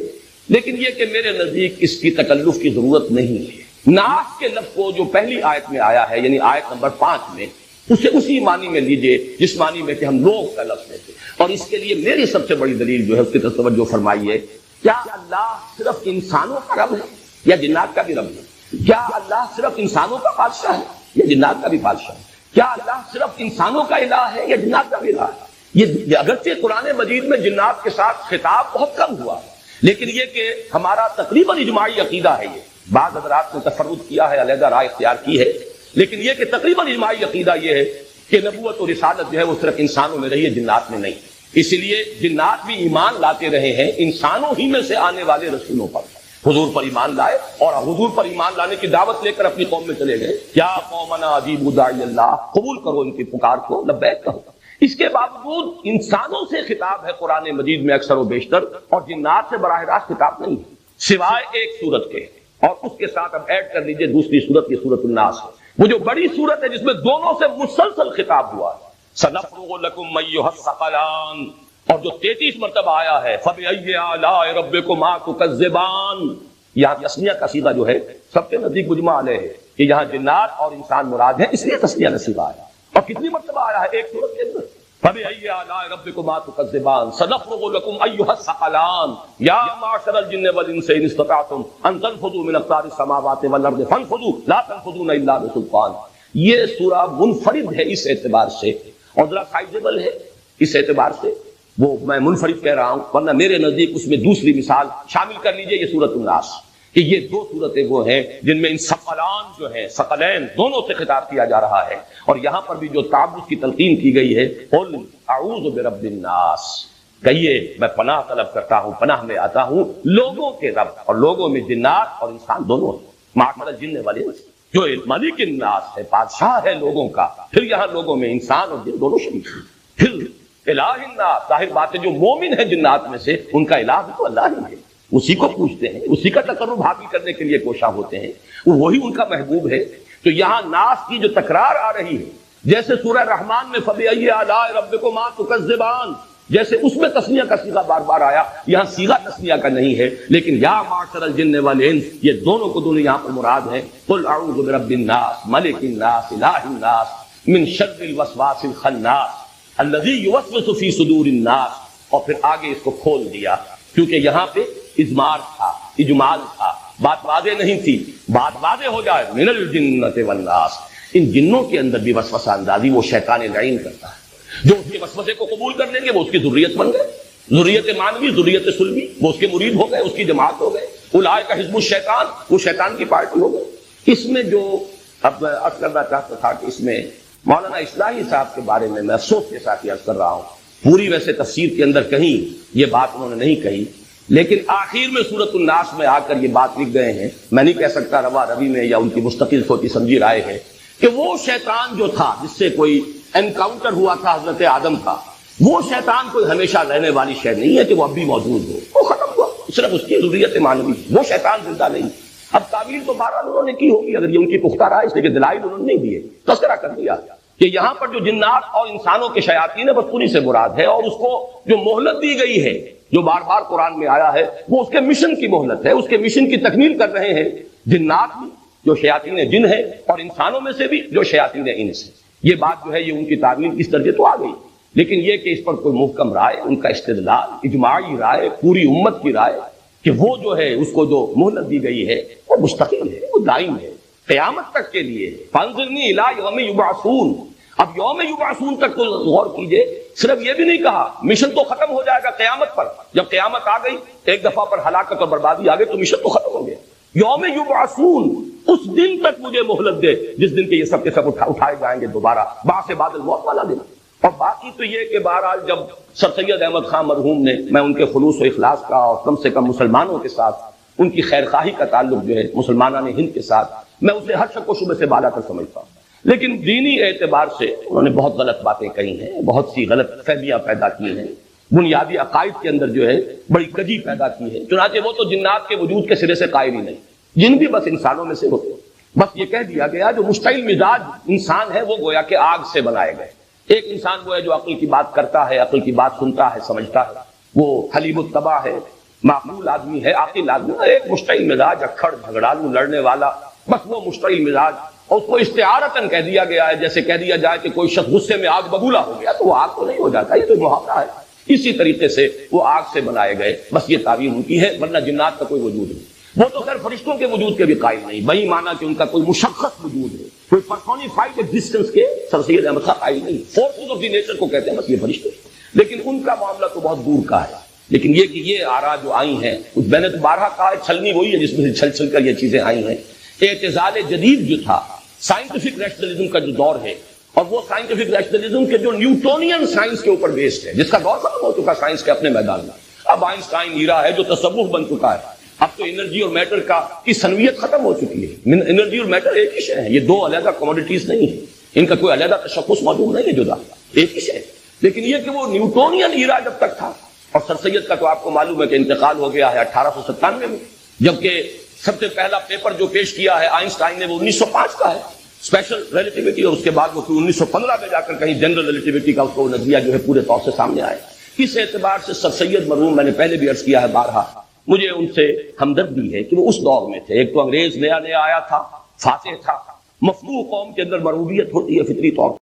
Speaker 1: لیکن یہ کہ میرے نزدیک اس کی تکلف کی ضرورت نہیں ہے۔ ناس کے لفظ کو جو پہلی آیت میں آیا ہے، یعنی آیت نمبر 5 میں، اسے اسی معنی میں لیجئے جس معنی میں کہ ہم لوگ کا لفظ لیتے، اور اس کے لیے میری سب سے بڑی دلیل جو ہے اس کی توجہ فرمائی ہے، کیا اللہ صرف انسانوں کا رب ہے یا جنات کا بھی رب ہے؟ کیا اللہ صرف انسانوں کا بادشاہ ہے یا جنات کا بھی بادشاہ ہے؟ کیا اللہ صرف انسانوں کا الہ ہے یا جنات کا بھی الہ ہے؟ یہ اگرچہ قرآن مجید میں جنات کے ساتھ خطاب بہت کم ہوا، لیکن یہ کہ ہمارا تقریباً اجماعی عقیدہ ہے، یہ بعض حضرات نے تفرد کیا ہے، علیحدہ رائے اختیار کی ہے، لیکن یہ کہ تقریباً اجماعی عقیدہ یہ ہے کہ نبوت اور رسالت جو ہے وہ صرف انسانوں میں رہی ہے، جنات میں نہیں۔ اس لیے جنات بھی ایمان لاتے رہے ہیں انسانوں ہی میں سے آنے والے رسولوں پر، حضور پر ایمان لائے اور حضور پر ایمان لانے کی دعوت لے کر اپنی قوم میں چلے گئے، یا قومنا اجیبوا داعی اللہ، قبول کرو ان کی پکار کو، لبیک کہو۔ اس کے باوجود انسانوں سے خطاب ہے قرآن مجید میں اکثر و بیشتر، اور جنات سے براہ راست خطاب نہیں ہے، سوائے ایک صورت کے، اور اس کے ساتھ اب ایڈ کر لیجئے دوسری صورت، یہ سورۃ الناس، وہ جو بڑی صورت ہے جس میں دونوں سے مسلسل خطاب ہوا ہے، سنفرغ لکم ایھا الثقلان، اور جو 33 مرتبہ آیا ہے فَبِأَيِّ آلَاءِ رَبِّكُمَا تُكَذِّبَانِ، یہاں تسنیہ کا صیغہ جو ہے سب کے نزدیک مجمع علیہ ہے کہ یہاں جنات اور انسان مراد ہے، اس لیے تسنیہ کا صیغہ آیا، اور کتنی مرتبہ آیا ہے ایک سورت کے اندر، فَبِأَيِّ آلَاءِ رَبِّكُمَا تُكَذِّبَانِ سَنَفْرُغُ لَكُمْ أَيُّهَا الثَّقَلَانِ يَا مَعْشَرَ الْجِنِّ وَالْإِنسِ إِنِ اسْتَطَعْتُمْ أَن تَنفُذُوا مِنْ أَقْطَارِ السَّمَاوَاتِ وَالْأَرْضِ فَانفُذُوا لَا تَنفُذُونَ إِلَّا بِسُلْطَانٍ۔ یہ سورہ منفرد ہے اس اعتبار سے، اور ذرا سائزیبل ہے اس اعتبار سے، وہ میں منفرد کہہ رہا ہوں، ورنہ میرے نزدیک اس میں دوسری مثال شامل کر لیجئے، یہ سورۃ الناس، کہ یہ دو صورتیں وہ ہیں جن میں ان ثقلان جو ہیں، ثقلین دونوں سے خطاب کیا جا رہا ہے، اور یہاں پر بھی جو تعوذ کی تلقین کی گئی ہے، قل اعوذ برب الناس، کہیے میں پناہ طلب کرتا ہوں، پناہ میں آتا ہوں لوگوں کے رب، اور لوگوں میں جنات اور انسان دونوں ہیں، معاشر الجن والانس، جو مالک الناس ہے، بادشاہ ہے لوگوں کا، پھر یہاں لوگوں میں انسان اور جن دونوں شریک ہیں، پھر الہ الناس، ظاہر بات ہے جو مومن ہے جنات میں سے ان کا الہ بھی تو اللہ ہی ہے، اسی کو پوچھتے ہیں، اسی کا تقرب حاصل کرنے کے لیے کوشاں ہوتے ہیں، وہی ان کا محبوب ہے۔ تو یہاں ناس کی جو تکرار آ رہی ہے، جیسے سورہ رحمان میں فَبِأَيِّ آلَاءِ رَبِّكُمَا تُكَذِّبَانِ، جیسے اس میں تسنیہ کا صیغہ بار بار آیا، یہاں صیغہ تسنیہ کا نہیں ہے، لیکن یا معشر الجن والانس، یہ دونوں کو دونوں یہاں پر مراد ہے۔ قل اعوذ برب الناس ملک الناس الہ الناس من شر الوسواس الخناس الذی یوسوس فی صدور الناس، اور پھر آگے اس کو کھول دیا، کیونکہ یہاں پہ اضمار تھا، اجمال تھا، بات واضح نہیں تھی، بات واضح ہو جائے، من الجنۃ والناس، ان جنوں کے اندر بھی وسوسہ اندازی وہ شیطان لعین کرتا ہے، جو اس کے وسوسے کو قبول کر لیں گے وہ اس کی ذریت بن گئے، ذریت مانوی، ذریت سلبی، وہ اس کے مرید ہو گئے، اس کی جماعت ہو گئے، اولئک حزب الشیطان، وہ شیطان کی پارٹی ہو گئی۔ اس میں جو اب عرض کرنا چاہتا تھا کہ اس میں مولانا اصلاحی صاحب کے بارے میں افسوس کے ساتھ عرض کر رہا ہوں، پوری ویسے تفسیر کے اندر کہیں یہ بات انہوں نے نہیں کہی، لیکن آخر میں سورۃ الناس میں آ کر یہ بات لکھ گئے ہیں، میں نہیں کہہ سکتا روا روی میں یا ان کی مستقل سوچی سمجھی رائے ہے، کہ وہ شیطان جو تھا جس سے کوئی انکاؤنٹر ہوا تھا حضرت آدم کا، وہ شیطان کوئی ہمیشہ رہنے والی شے نہیں ہے کہ وہ اب بھی موجود ہو، وہ ختم ہوا، صرف اس کی ضروریت معنوی، وہ شیطان زندہ نہیں۔ اب تعویل تو بہرحال انہوں نے کی ہوگی، اگر یہ ان کی پختہ رائے، اس لیے کہ دلائل انہوں نے نہیں دیے، تذکرہ کر دیا کہ یہاں پر جو جنات اور انسانوں کے شیاطین بدتونی سے مراد ہے، اور اس کو جو مہلت دی گئی ہے جو بار بار قرآن میں آیا ہے، وہ اس کے مشن کی مہلت ہے، اس کے مشن کی تکمیل کر رہے ہیں جنات بھی جو شیاطین جن ہے، اور انسانوں میں سے بھی جو شیاطین انس ہے۔ یہ بات جو ہے یہ ان کی تعویل اس درجے تو آ گئی، لیکن یہ کہ اس پر کوئی محکم رائے، ان کا استدلال، اجماعی رائے، پوری امت کی رائے کہ وہ جو ہے اس کو جو مہلت دی گئی ہے وہ مستقل ہے، وہ دائم ہے، قیامت تک کے لیے۔ فانظرنی الی یوم یبعثون، اب یوم یبعثون تک تو غور کیجئے، صرف یہ بھی نہیں کہا مشن تو ختم ہو جائے گا قیامت پر، جب قیامت آ گئی ایک دفعہ پر ہلاکت اور بربادی آ گئی تو مشن تو ختم ہو گیا۔ یوم یبعثون، اس دن تک مجھے مہلت دے جس دن کے یہ سب کے سب اٹھائے جائیں گے دوبارہ، بعث بعد الموت والا دن۔ اور باقی تو یہ کہ بہرحال جب سر سید احمد خان مرحوم نے، میں ان کے خلوص و اخلاص کا اور کم سے کم مسلمانوں کے ساتھ ان کی خیر خواہی کا تعلق جو ہے مسلمانان ہند کے ساتھ، میں اسے ہر شک و شبہ سے بالا کر سمجھتا ہوں، لیکن دینی اعتبار سے انہوں نے بہت غلط باتیں کہی ہیں، بہت سی غلط فہمیاں پیدا کی ہیں، بنیادی عقائد کے اندر جو ہے بڑی کجی پیدا کی ہے۔ چنانچہ وہ تو جنات کے وجود کے سرے سے قائل ہی نہیں، جن بھی بس انسانوں میں سے ہوتے، بس یہ کہہ دیا گیا جو مشتعل مزاج انسان ہے وہ گویا کہ آگ سے بنائے گئے۔ ایک انسان وہ ہے جو عقل کی بات کرتا ہے، عقل کی بات سنتا ہے، سمجھتا ہے، وہ حلیب الطبع ہے، معقول آدمی ہے، عاقل آدمی ہے۔ ایک مشتعل مزاج، اکھڑ جھگڑالو لڑنے والا، بس وہ مشتعل مزاج، اور اس کو استعارتاً کہہ دیا گیا ہے، جیسے کہہ دیا جائے کہ کوئی شخص غصے میں آگ ببولا ہو گیا تو وہ آگ تو نہیں ہو جاتا، یہ تو محاورہ ہے۔ اسی طریقے سے وہ آگ سے بنائے گئے، بس یہ تعبیر ان کی ہے، ورنہ جنات کا کوئی وجود نہیں۔ وہ تو خیر فرشتوں کے وجود کے بھی قائل نہیں، وہی مانا کہ ان کا کوئی مشخص وجود ہے، کوئی پرسونیفائڈ ایگزسٹنس کے سر سید احمد خان قائل نہیں، فورسز آف دی نیچر کو کہتے ہیں بس یہ فرشتے، لیکن ان کا معاملہ تو بہت دور کا ہے۔ لیکن یہ کہ یہ آراء جو آئی ہیں، میں نے تو بارہا کہا ہے، چھلنی وہی ہے جس میں سے چھل چھل کر یہ چیزیں آئی ہیں۔ اعتزال جدید جو تھا، سائنٹیفک ریشنلزم کا جو دور ہے، اور وہ سائنٹیفک ریشنلزم کے جو نیوٹونین سائنس کے اوپر بیسڈ ہے، جس کا دور ختم ہو چکا سائنس کے اپنے میدان میں، اب آئنسٹائن ایرا ہے جو تصوف بن چکا ہے، اب تو انرجی اور میٹر کی سنویت ختم ہو چکی ہے، انرجی اور میٹر ایک ہی شے ہے، یہ دو علیحدہ کموڈیٹیز نہیں ہیں، ان کا کوئی علیحدہ تشخص موجود نہیں ہے، جدا ایک ہی شے ہے۔ لیکن یہ کہ وہ نیوٹونین ایرا جب تک تھا، اور سر سید کا تو آپ کو معلوم ہے کہ انتقال ہو گیا ہے 1897 میں، جبکہ سب سے پہلا پیپر جو پیش کیا ہے آئنسٹائن نے وہ 1905 کا ہے، اسپیشل ریلیٹیوٹی، اور اس کے بعد وہ 1915 میں جا کر کہیں جنرل ریلیٹیوٹی کا اس کو نظریہ جو ہے پورے طور سے سامنے آیا۔ اس اعتبار سے سر سید مرحوم، میں نے پہلے بھی عرض کیا ہے بارہا، مجھے ان سے ہمدردی ہے کہ وہ اس دور میں تھے، ایک تو انگریز نیا نیا آیا تھا، فاتح تھا، مفلوج قوم کے اندر مرعوبیت ہوتی ہے فطری طور پر،